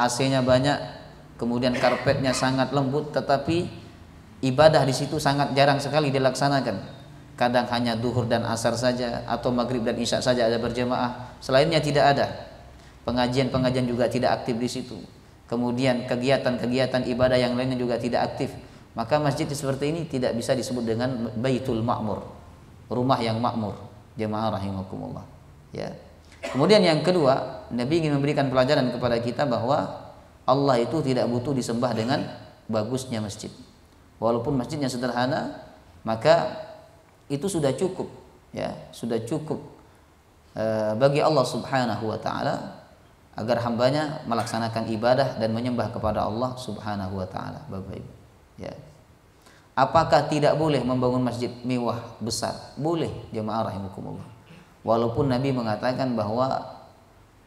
AC-nya banyak, kemudian karpetnya sangat lembut, tetapi ibadah di situ sangat jarang sekali dilaksanakan. Kadang hanya duhur dan asar saja, atau maghrib dan isya saja ada berjamaah, selainnya tidak ada. Pengajian-pengajian juga tidak aktif di situ. Kemudian kegiatan-kegiatan ibadah yang lainnya juga tidak aktif. Maka masjid seperti ini tidak bisa disebut dengan Baitul Ma'mur, rumah yang makmur. Jemaah rahimakumullah. Ya. Kemudian yang kedua, Nabi ingin memberikan pelajaran kepada kita bahwa Allah itu tidak butuh disembah dengan bagusnya masjid. Walaupun masjidnya sederhana, maka itu sudah cukup, ya, sudah cukup bagi Allah Subhanahu wa taala agar hambanya melaksanakan ibadah dan menyembah kepada Allah Subhanahu wa taala. Bapak Ibu, ya. Apakah tidak boleh membangun masjid mewah besar? Boleh, jemaah rahimakumullah. Walaupun Nabi mengatakan bahwa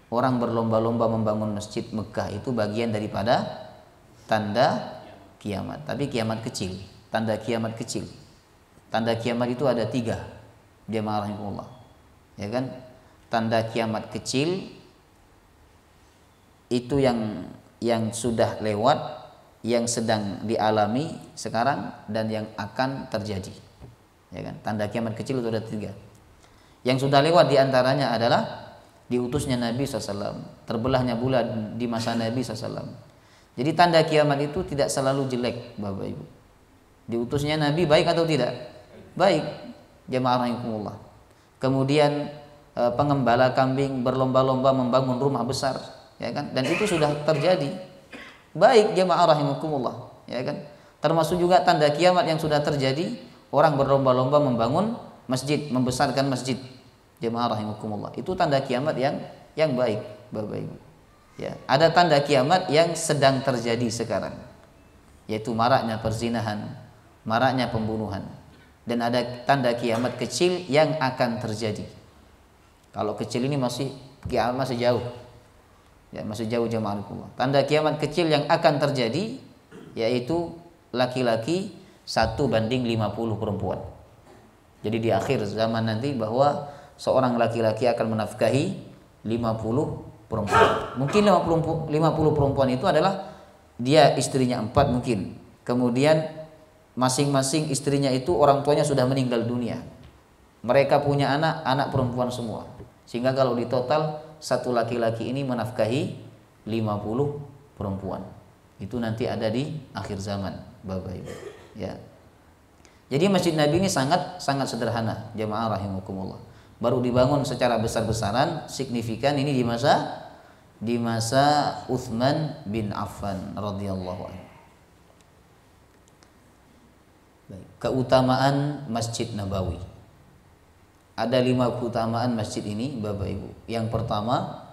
orang berlomba-lomba membangun masjid Mekah itu bagian daripada tanda kiamat, tapi kiamat kecil, tanda kiamat kecil. Tanda kiamat itu ada 3, jemaah rahimakumullah, ya kan? Tanda kiamat kecil itu yang sudah lewat, yang sedang dialami sekarang, dan yang akan terjadi, ya kan? Tanda kiamat kecil itu ada 3. Yang sudah lewat diantaranya adalah diutusnya Nabi SAW, terbelahnya bulan di masa Nabi SAW. Jadi tanda kiamat itu tidak selalu jelek, Bapak Ibu. Diutusnya Nabi baik atau tidak? Baik, jemaah rahimakumullah. Kemudian pengembala kambing berlomba-lomba membangun rumah besar, ya kan? Dan itu sudah terjadi. Baik, jemaah rahimakumullah, ya kan? Termasuk juga tanda kiamat yang sudah terjadi, orang berlomba-lomba membangun masjid, membesarkan masjid. Jemaah rahimakumullah. Itu tanda kiamat yang baik, Bapak Ibu. Ya, ada tanda kiamat yang sedang terjadi sekarang, yaitu maraknya perzinahan, maraknya pembunuhan. Dan ada tanda kiamat kecil yang akan terjadi. Kalau kecil ini masih jauh, ya, masih jauh jemaah Allah. Tanda kiamat kecil yang akan terjadi yaitu laki-laki 1:50 perempuan. Jadi di akhir zaman nanti bahwa seorang laki-laki akan menafkahi 50 perempuan. Mungkin 50 perempuan itu adalah dia istrinya 4 mungkin. Kemudian masing-masing istrinya itu orang tuanya sudah meninggal dunia. Mereka punya anak perempuan semua. Sehingga kalau di total satu laki-laki ini menafkahi 50 perempuan. Itu nanti ada di akhir zaman, Bapak Ibu. Ya. Jadi masjid Nabi ini sangat sederhana, jemaah rahimakumullah. Baru dibangun secara besar-besaran, signifikan ini di masa Utsman bin Affan radhiyallahu anhu. Keutamaan Masjid Nabawi. Ada 5 keutamaan masjid ini, Bapak Ibu. Yang pertama,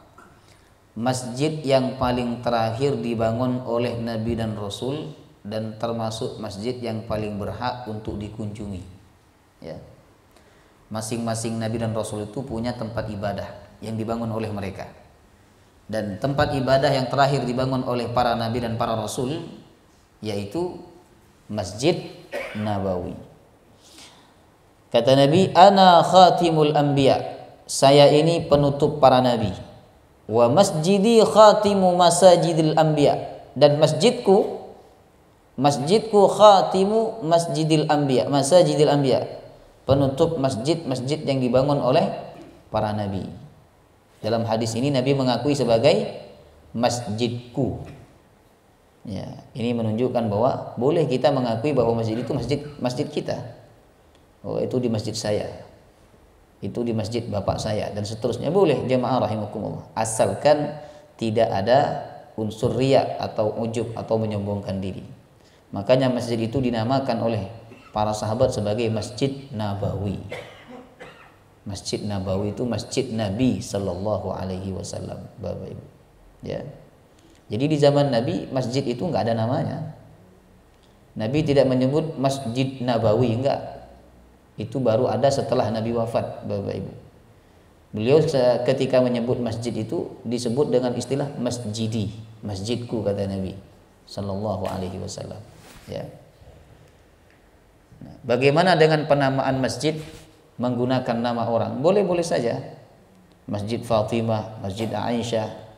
masjid yang paling terakhir dibangun oleh Nabi dan Rasul, dan termasuk masjid yang paling berhak untuk dikunjungi. Ya. Masing-masing Nabi dan Rasul itu punya tempat ibadah yang dibangun oleh mereka. Dan tempat ibadah yang terakhir dibangun oleh para Nabi dan para Rasul yaitu Masjid Nabawi. Kata Nabi, ana khatimul anbiya, saya ini penutup para nabi. Wa masjidi khatimu masajidil anbiya, dan masjidku khatimu masjidil anbiya, masajidil anbiya, penutup masjid-masjid yang dibangun oleh para nabi. Dalam hadis ini Nabi mengakui sebagai masjidku. Ya, ini menunjukkan bahwa boleh kita mengakui bahwa masjid itu masjid kita. Oh, itu di masjid saya, itu di masjid bapak saya, dan seterusnya boleh, jemaah rahimakumullah. Asalkan tidak ada unsur riya atau ujub atau menyombongkan diri. Makanya masjid itu dinamakan oleh para sahabat sebagai Masjid Nabawi. Masjid Nabawi itu masjid Nabi Sallallahu Alaihi Wasallam, Bapak Ibu. Ya. Jadi di zaman Nabi masjid itu nggak ada namanya. Nabi tidak menyebut Masjid Nabawi, enggak. Itu baru ada setelah Nabi wafat, Bapak Ibu. Beliau ketika menyebut masjid itu disebut dengan istilah masjidi, masjidku, kata Nabi Sallallahu Alaihi Wasallam. Ya. Nah, bagaimana dengan penamaan masjid menggunakan nama orang? Boleh-boleh saja. Masjid Fatimah, Masjid Aisyah.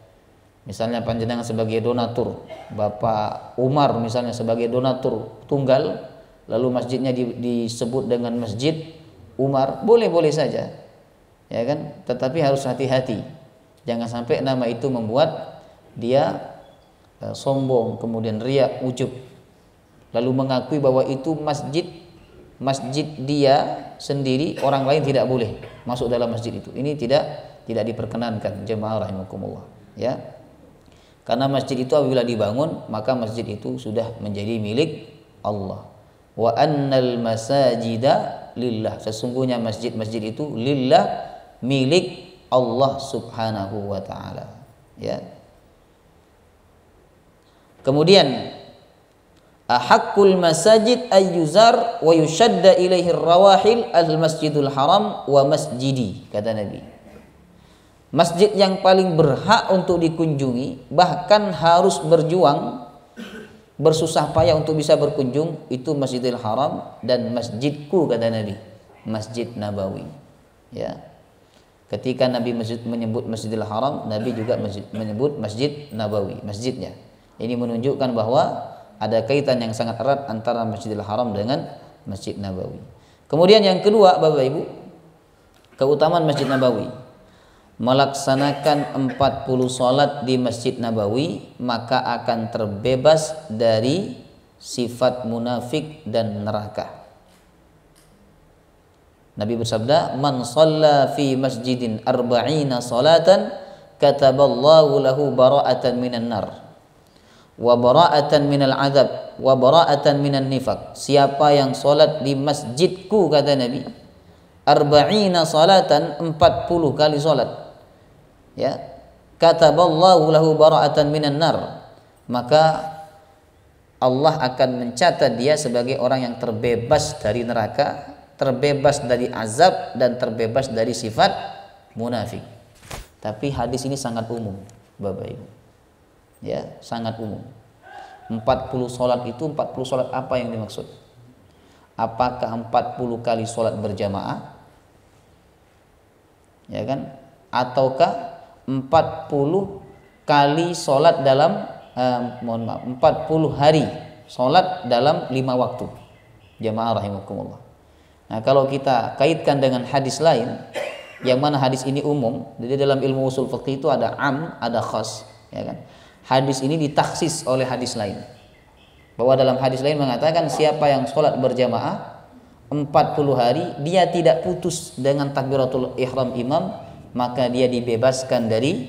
Misalnya panjenengan sebagai donatur, Bapak Umar misalnya sebagai donatur tunggal, lalu masjidnya disebut dengan Masjid Umar, boleh-boleh saja, ya kan? Tetapi harus hati-hati, jangan sampai nama itu membuat dia sombong, kemudian riak, ujub, lalu mengakui bahwa itu masjid dia sendiri, orang lain tidak boleh masuk dalam masjid itu. Ini tidak diperkenankan, jemaah rahimakumullah, ya. Karena masjid itu apabila dibangun, maka masjid itu sudah menjadi milik Allah. Wa annal masajida lillah. Sesungguhnya masjid-masjid itu lillah, milik Allah Subhanahu wa taala, ya. Kemudian ahaqqul masajid ayyuzar wa yushadda ilaihi rawahil al-masjidul haram wa masjidi, kata Nabi. Masjid yang paling berhak untuk dikunjungi, bahkan harus berjuang, bersusah payah untuk bisa berkunjung, itu Masjidil Haram dan masjidku, kata Nabi, Masjid Nabawi, ya. Ketika Nabi menyebut Masjidil Haram, Nabi juga menyebut Masjid Nabawi, masjidnya. Ini menunjukkan bahwa ada kaitan yang sangat erat antara Masjidil Haram dengan Masjid Nabawi. Kemudian yang kedua, Bapak Ibu, keutamaan Masjid Nabawi. Melaksanakan 40 sholat di Masjid Nabawi, maka akan terbebas dari sifat munafik dan neraka. Nabi bersabda, man shalla fi masjidin arba'ina salatan kataballahu lahu bara'atan minan nar wa bara'atan minal azab wa bara'atan minan nifaq. Siapa yang sholat di masjidku, kata Nabi, arba'ina salatan, 40 kali sholat, ya, kataballahu lahu bara'atan minan nar, maka Allah akan mencatat dia sebagai orang yang terbebas dari neraka, terbebas dari azab, dan terbebas dari sifat munafik. Tapi hadis ini sangat umum, Bapak Ibu, ya, sangat umum. 40 sholat itu 40 sholat apa yang dimaksud? Apakah 40 kali sholat berjamaah, ya kan, ataukah 40 kali sholat dalam 40 hari sholat dalam 5 waktu, jamaah rahimakumullah. Nah, kalau kita kaitkan dengan hadis lain, yang mana hadis ini umum, jadi dalam ilmu usul fiqh itu ada am, ada khas, ya kan. Hadis ini ditaksis oleh hadis lain, bahwa dalam hadis lain mengatakan siapa yang sholat berjamaah 40 hari, dia tidak putus dengan takbiratul ihram imam, maka dia dibebaskan dari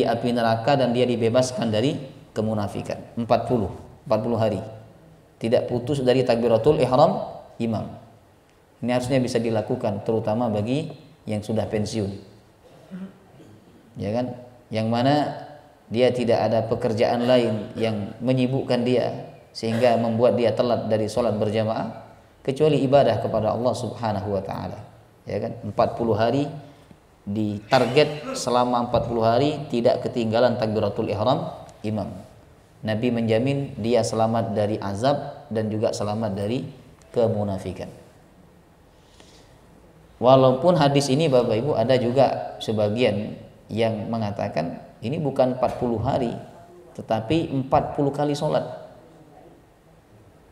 api neraka dan dia dibebaskan dari kemunafikan. 40 hari tidak putus dari takbiratul ihram imam. Ini harusnya bisa dilakukan terutama bagi yang sudah pensiun, ya kan, yang mana dia tidak ada pekerjaan lain yang menyibukkan dia sehingga membuat dia telat dari sholat berjamaah kecuali ibadah kepada Allah Subhanahu wa taala, ya kan. 40 hari ditarget, selama 40 hari tidak ketinggalan takbiratul ihram imam. Nabi menjamin dia selamat dari azab dan juga selamat dari kemunafikan. Walaupun hadis ini, Bapak Ibu, ada juga sebagian yang mengatakan ini bukan 40 hari tetapi 40 kali sholat.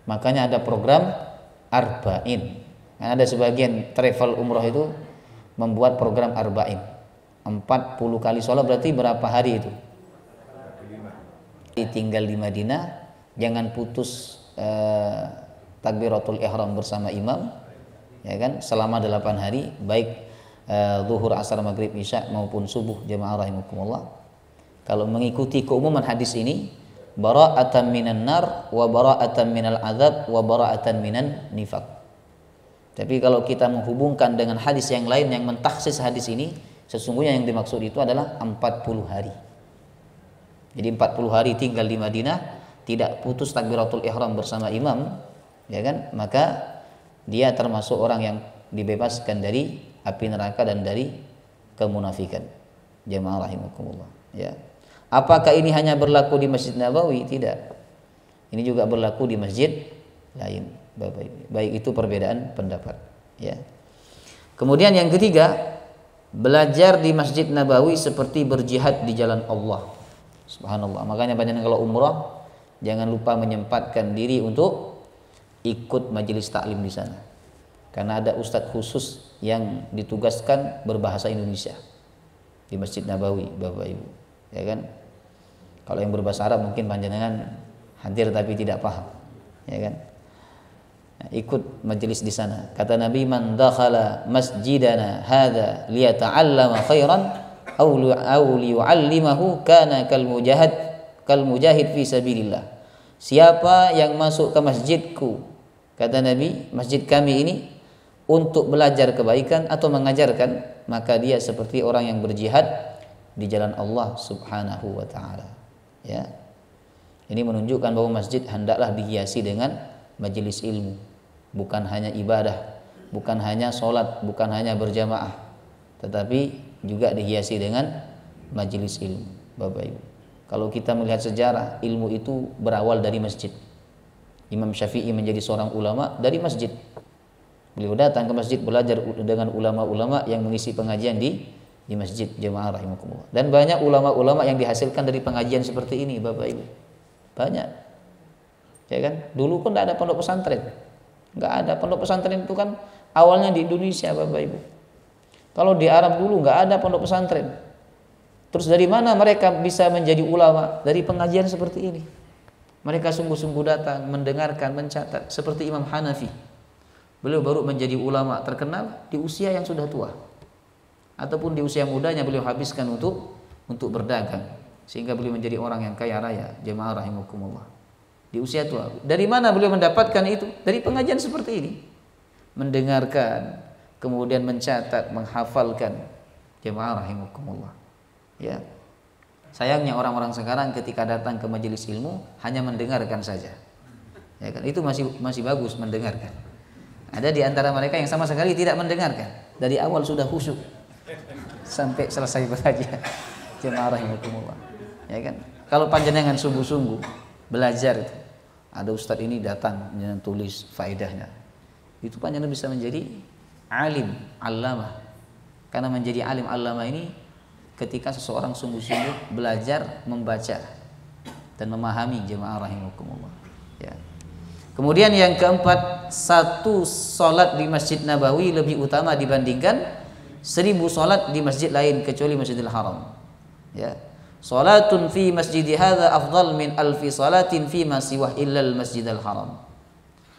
Makanya ada program arba'in. Kan ada sebagian travel umroh itu membuat program arba'in, 40 kali sholat. Berarti berapa hari itu? Tinggal di Madinah, jangan putus takbiratul ihram bersama imam, ya kan, selama 8 hari, baik zuhur, asar, maghrib, isya maupun subuh, jemaah rahimakumullah. Kalau mengikuti keumuman hadis ini, bara'atan minan nar wa bara'atan minal azab wa bara'atan minan nifaq. Tapi kalau kita menghubungkan dengan hadis yang lain yang mentaksis hadis ini, sesungguhnya yang dimaksud itu adalah 40 hari. Jadi 40 hari tinggal di Madinah, tidak putus takbiratul ihram bersama imam, ya kan, maka dia termasuk orang yang dibebaskan dari api neraka dan dari kemunafikan. Jemaah rahimakumullah, ya. Apakah ini hanya berlaku di Masjid Nabawi? Tidak. Ini juga berlaku di masjid lain. Baik itu perbedaan pendapat, ya. Kemudian yang ketiga, belajar di Masjid Nabawi seperti berjihad di jalan Allah. Subhanallah. Makanya banyak kalau umrah jangan lupa menyempatkan diri untuk ikut majelis taklim di sana. Karena ada ustadz khusus yang ditugaskan berbahasa Indonesia di Masjid Nabawi, Bapak Ibu. Ya kan? Kalau yang berbahasa Arab mungkin panjenengan hadir tapi tidak paham. Ya kan? Nah, ikut majelis di sana. Kata Nabi, "Man dakhala masjidana hadza liyata'allama khairan aw liyu'allimahu kana kal mujahid fi sabilillah." Siapa yang masuk ke masjidku, kata Nabi, masjid kami ini, untuk belajar kebaikan atau mengajarkan, maka dia seperti orang yang berjihad di jalan Allah Subhanahu wa taala. Ya. Ini menunjukkan bahwa masjid hendaklah dihiasi dengan majelis ilmu, bukan hanya ibadah, bukan hanya sholat, bukan hanya berjamaah, tetapi juga dihiasi dengan majelis ilmu, Bapak Ibu. Kalau kita melihat sejarah, ilmu itu berawal dari masjid. Imam Syafi'i menjadi seorang ulama dari masjid. Beliau datang ke masjid belajar dengan ulama-ulama yang mengisi pengajian di masjid, jemaah rahimakumullah. Dan banyak ulama-ulama yang dihasilkan dari pengajian seperti ini, Bapak Ibu. Banyak. Ya kan? Dulu kan tidak ada pondok pesantren. Enggak ada. Pondok pesantren itu kan awalnya di Indonesia, Bapak Ibu. Kalau di Arab dulu enggak ada pondok pesantren. Terus dari mana mereka bisa menjadi ulama? Dari pengajian seperti ini. Mereka sungguh-sungguh datang, mendengarkan, mencatat. Seperti Imam Hanafi. Beliau baru menjadi ulama terkenal di usia yang sudah tua. Ataupun di usia mudanya beliau habiskan untuk berdagang. Sehingga beliau menjadi orang yang kaya raya. Jemaah rahimakumullah. Di usia tua. Dari mana beliau mendapatkan itu? Dari pengajian seperti ini. Mendengarkan, kemudian mencatat, menghafalkan. Jemaah rahimakumullah. Ya. Sayangnya orang-orang sekarang ketika datang ke majelis ilmu hanya mendengarkan saja. Ya kan? Itu masih bagus mendengarkan. Ada di antara mereka yang sama sekali tidak mendengarkan. Dari awal sudah khusyuk sampai selesai belajar. Jemaah rahimakumullah. Ya kan? Kalau panjenengan sungguh-sungguh belajar itu, ada ustadz ini datang dengan tulis faedahnya. Itu panjenengan bisa menjadi alim, allamah. Karena menjadi alim allamah ini ketika seseorang sungguh-sungguh belajar membaca dan memahami, jemaah rahimakumullah. Ya. Kemudian yang keempat, satu salat di Masjid Nabawi lebih utama dibandingkan 1000 salat di masjid lain kecuali Masjidil Haram. Ya. Salatun fi masjidi hadza afdal min alfi salatin fi ma siwah illa al Masjidil Haram.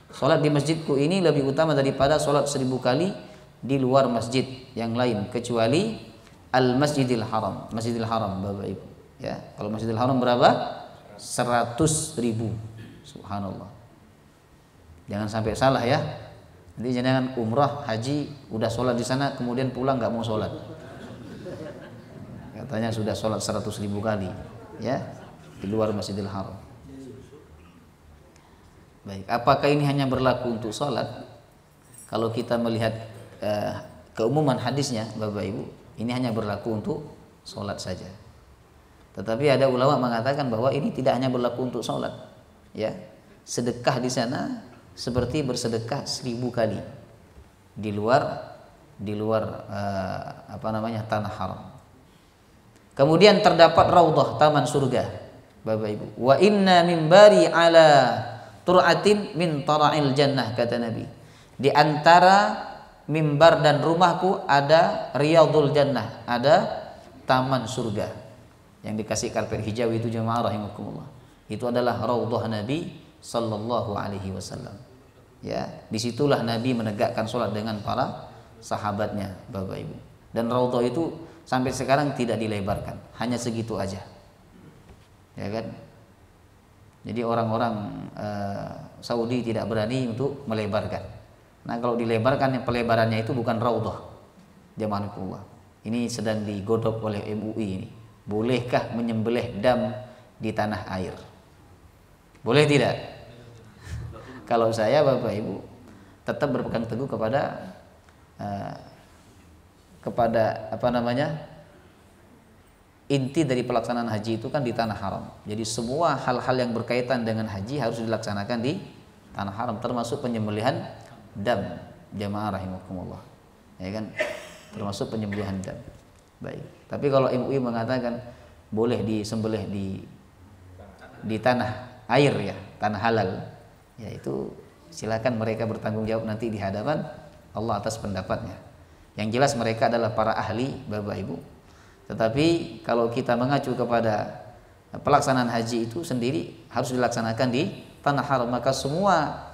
Salat di masjidku ini lebih utama daripada salat 1000 kali di luar masjid yang lain kecuali Al-Masjidil Haram. Masjidil Haram, Bapak Ibu. Ya, kalau Masjidil Haram berapa? 100.000. Subhanallah. Jangan sampai salah ya. Nanti jangan umrah, haji, udah sholat di sana, kemudian pulang nggak mau sholat. Katanya sudah sholat 100.000 kali, ya, di luar Masjidil Haram. Baik, apakah ini hanya berlaku untuk sholat? Kalau kita melihat keumuman hadisnya, Bapak Ibu, ini hanya berlaku untuk sholat saja. Tetapi ada ulama mengatakan bahwa ini tidak hanya berlaku untuk sholat. Ya, sedekah di sana seperti bersedekah 1000 kali di luar tanah haram. Kemudian terdapat raudhah, taman surga, Bapak Ibu. Wa inna mimbari ala tur'atin min tara'il jannah, kata Nabi. Di antara mimbar dan rumahku ada riyadul jannah, ada taman surga yang dikasih karpet hijau itu, jemaah rahimakumullah. Itu adalah raudhah Nabi sallallahu alaihi wasallam. Ya, disitulah Nabi menegakkan sholat dengan para sahabatnya, Bapak Ibu. Dan raudhah itu sampai sekarang tidak dilebarkan, hanya segitu aja. Ya kan? Jadi orang-orang Saudi tidak berani untuk melebarkan. Nah, kalau dilebarkan, pelebarannya itu bukan raudhah. Jamaahullah. Ini sedang digodok oleh MUI ini. Bolehkah menyembelih dam di tanah air? Boleh tidak? Kalau saya, Bapak Ibu, tetap berpegang teguh kepada inti dari pelaksanaan haji itu kan di tanah haram. Jadi semua hal-hal yang berkaitan dengan haji harus dilaksanakan di tanah haram, termasuk penyembelihan dam, jamaah rahimakumullah. Ya kan? Termasuk penyembelihan dam. Baik. Tapi kalau MUI mengatakan boleh disembelih di tanah air, ya, tanah halal, ya itu silakan mereka bertanggung jawab nanti di hadapan Allah atas pendapatnya. Yang jelas mereka adalah para ahli, Bapak Ibu. Tetapi kalau kita mengacu kepada pelaksanaan haji itu sendiri harus dilaksanakan di tanah haram, maka semua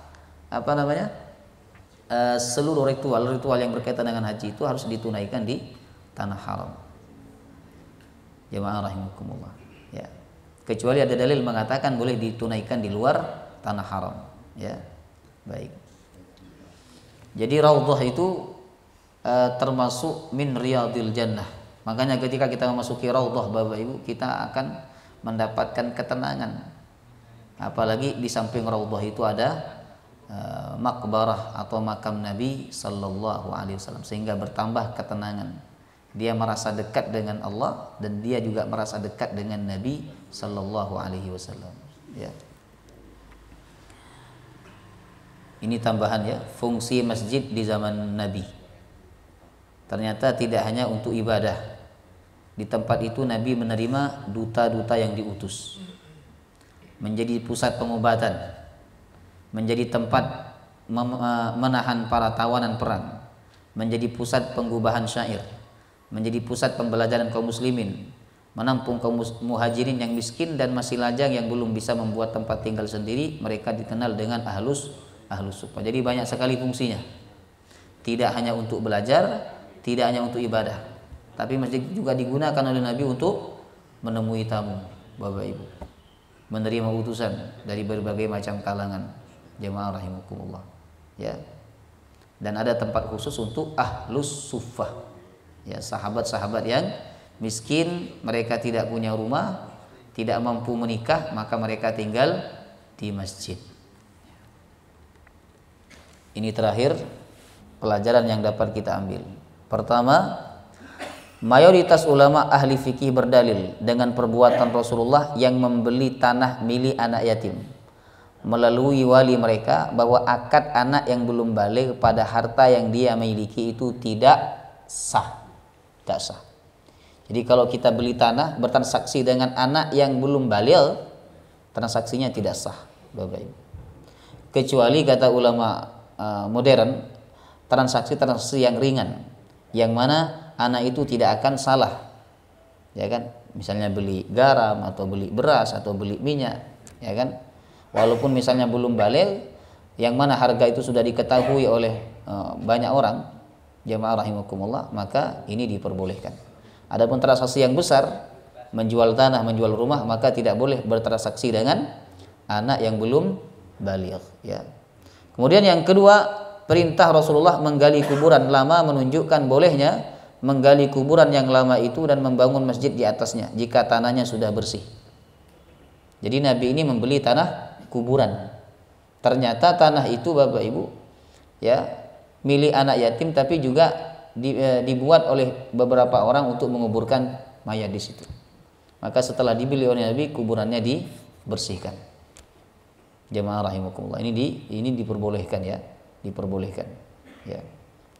seluruh ritual yang berkaitan dengan haji itu harus ditunaikan di tanah haram. Jemaah rahimakumullah. Ya. Kecuali ada dalil mengatakan boleh ditunaikan di luar tanah haram. Ya. Baik. Jadi raudhah itu termasuk min riyadil jannah. Makanya ketika kita memasuki raudhah, Bapak Ibu, kita akan mendapatkan ketenangan. Apalagi di samping raudhah itu ada makbarah atau makam Nabi sallallahu alaihi wasallam, sehingga bertambah ketenangan. Dia merasa dekat dengan Allah dan dia juga merasa dekat dengan Nabi sallallahu alaihi wasallam. Ya. Ini tambahan ya, fungsi masjid di zaman Nabi. Ternyata tidak hanya untuk ibadah. Di tempat itu Nabi menerima duta-duta yang diutus. Menjadi pusat pengobatan, menjadi tempat menahan para tawanan perang, menjadi pusat penggubahan syair, menjadi pusat pembelajaran kaum muslimin, menampung kaum muhajirin yang miskin dan masih lajang yang belum bisa membuat tempat tinggal sendiri. Mereka dikenal dengan ahlus suffah. Jadi banyak sekali fungsinya. Tidak hanya untuk belajar, tidak hanya untuk ibadah, tapi masjid juga digunakan oleh Nabi untuk menemui tamu, Bapak Ibu, menerima utusan dari berbagai macam kalangan. Jemaah rahimakumullah. Ya. Dan ada tempat khusus untuk ahlus suffah. Ya, sahabat-sahabat yang miskin, mereka tidak punya rumah, tidak mampu menikah, maka mereka tinggal di masjid. Ini terakhir pelajaran yang dapat kita ambil. Pertama, mayoritas ulama ahli fikih berdalil dengan perbuatan Rasulullah yang membeli tanah milik anak yatim melalui wali mereka, bahwa akad anak yang belum balik pada harta yang dia miliki itu tidak sah. Tidak sah. Jadi kalau kita beli tanah bertransaksi dengan anak yang belum balik, transaksinya tidak sah, Bapak Ibu. Kecuali kata ulama modern, transaksi yang ringan, yang mana anak itu tidak akan salah, ya kan? Misalnya beli garam atau beli beras atau beli minyak, ya kan? Walaupun misalnya belum balik, yang mana harga itu sudah diketahui oleh banyak orang, jemaah rahimakumullah, maka ini diperbolehkan. Adapun transaksi yang besar, menjual tanah, menjual rumah, maka tidak boleh bertransaksi dengan anak yang belum baligh, ya. Kemudian yang kedua, perintah Rasulullah menggali kuburan lama menunjukkan bolehnya menggali kuburan yang lama itu dan membangun masjid di atasnya jika tanahnya sudah bersih. Jadi Nabi ini membeli tanah kuburan. Ternyata tanah itu, Bapak Ibu, ya, milik anak yatim, tapi juga dibuat oleh beberapa orang untuk menguburkan mayat di situ. Maka setelah dibeli oleh Nabi, kuburannya dibersihkan. Jemaah rahimakumullah, ini diperbolehkan, ya, diperbolehkan, ya.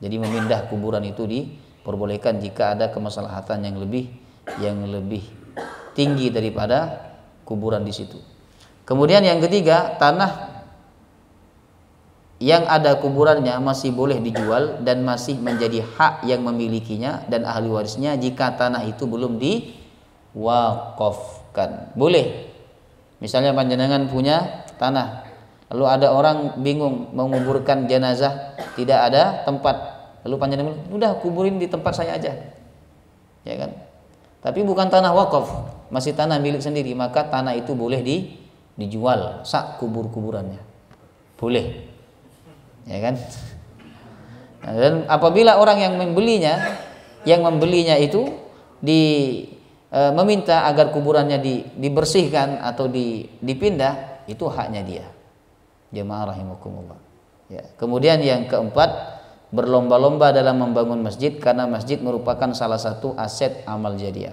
Jadi memindah kuburan itu diperbolehkan jika ada kemaslahatan yang lebih tinggi daripada kuburan di situ. Kemudian yang ketiga, tanah yang ada kuburannya masih boleh dijual dan masih menjadi hak yang memilikinya dan ahli warisnya jika tanah itu belum diwakafkan. Boleh. Misalnya panjenengan punya tanah, lalu ada orang bingung menguburkan jenazah, tidak ada tempat, lalu panjenengan udah kuburin di tempat saya aja, ya kan? Tapi bukan tanah wakaf, masih tanah milik sendiri, maka tanah itu boleh dijual sak kuburannya, boleh, ya kan? Nah, dan apabila orang yang membelinya itu meminta agar kuburannya dibersihkan atau dipindah, itu haknya dia. Jemaah rahimakumullah. Ya. Kemudian yang keempat, berlomba-lomba dalam membangun masjid karena masjid merupakan salah satu aset amal jariah.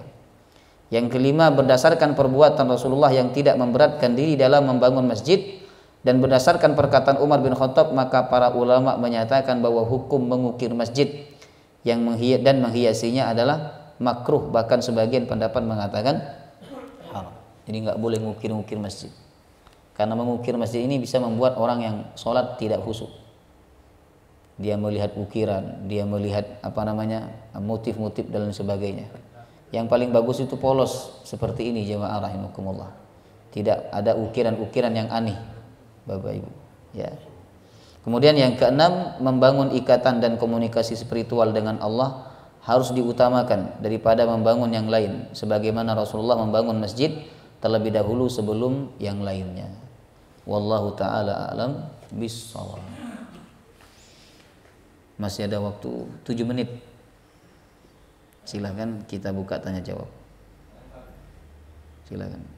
Yang kelima, berdasarkan perbuatan Rasulullah yang tidak memberatkan diri dalam membangun masjid dan berdasarkan perkataan Umar bin Khattab, maka para ulama menyatakan bahwa hukum mengukir masjid dan menghiasinya adalah makruh, bahkan sebagian pendapat mengatakan haram. Jadi nggak boleh ngukir-ngukir masjid. Karena mengukir masjid ini bisa membuat orang yang sholat tidak khusyuk. Dia melihat ukiran, dia melihat motif-motif dan lain sebagainya. Yang paling bagus itu polos seperti ini, jemaah rahimakumullah. Tidak ada ukiran-ukiran yang aneh, Bapak Ibu. Ya. Kemudian yang keenam, membangun ikatan dan komunikasi spiritual dengan Allah harus diutamakan daripada membangun yang lain, sebagaimana Rasulullah membangun masjid terlebih dahulu sebelum yang lainnya. Wallahu taala a'lam bissawab. Masih ada waktu 7 menit. Silakan kita buka tanya jawab. Silakan.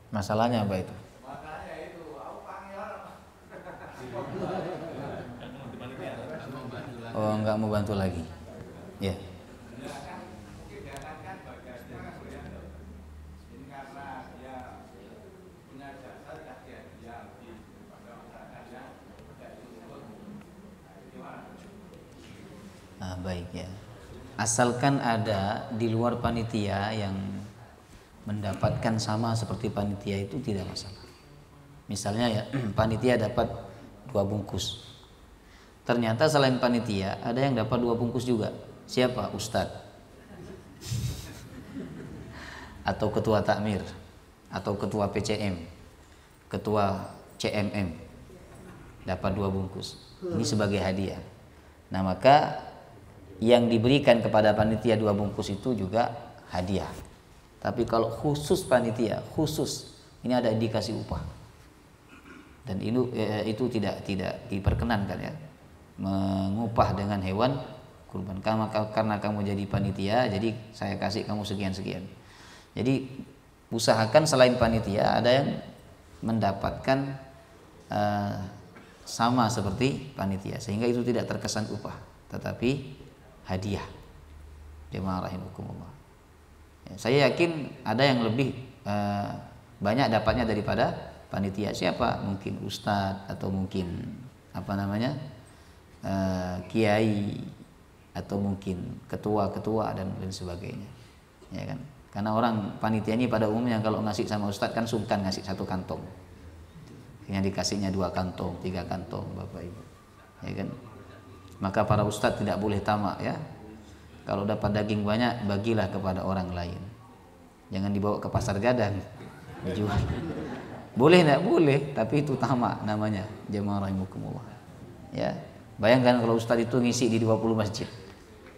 Masalahnya apa itu? Oh, nggak mau bantu lagi. Ya. Baik ya. Asalkan ada di luar panitia yang mendapatkan sama seperti panitia itu tidak masalah. Misalnya ya, panitia dapat 2 bungkus. Ternyata selain panitia ada yang dapat 2 bungkus juga. Siapa? Ustadz. Atau ketua takmir, atau ketua PCM, ketua CMM dapat 2 bungkus. Ini sebagai hadiah. Nah, maka yang diberikan kepada panitia 2 bungkus itu juga hadiah. Tapi kalau khusus panitia, ini ada indikasi upah. Dan itu tidak diperkenankan ya. Mengupah dengan hewan kurban. Karena kamu jadi panitia, jadi saya kasih kamu sekian-sekian. Jadi usahakan selain panitia ada yang mendapatkan sama seperti panitia, sehingga itu tidak terkesan upah, tetapi hadiah. Jemaah rahimakumullah. Saya yakin ada yang lebih banyak dapatnya daripada panitia. Siapa? Mungkin ustadz, atau mungkin kiai, atau mungkin ketua-ketua dan lain sebagainya. Ya kan? Karena orang panitia ini pada umumnya kalau ngasih sama ustadz kan sungkan ngasih 1 kantong. Yang dikasihnya 2 kantong, 3 kantong, Bapak Ibu. Ya kan? Maka para ustadz tidak boleh tamak ya. Kalau dapat daging banyak, bagilah kepada orang lain. Jangan dibawa ke pasar gadang, dijual. Boleh enggak? Boleh, tapi itu tamak namanya. Jemaah rahimakumullah. Ya. Bayangkan kalau ustadz itu ngisi di 20 masjid.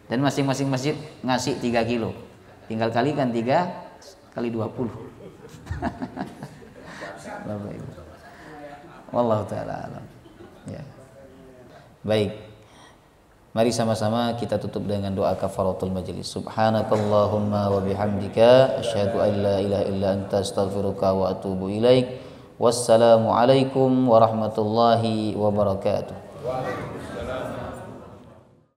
Dan masing-masing masjid ngasih 3 kilo. Tinggal kalikan 3 kali 20. Bapak Ibu. Wallahu taala alam. Ya. Baik. Mari sama-sama kita tutup dengan doa kafaratul majlis. Subhanakallahumma wa bihamdika asyhadu an la ilaha illa anta astaghfiruka wa atubu ilaik. Wassalamu alaikum warahmatullahi wabarakatuh.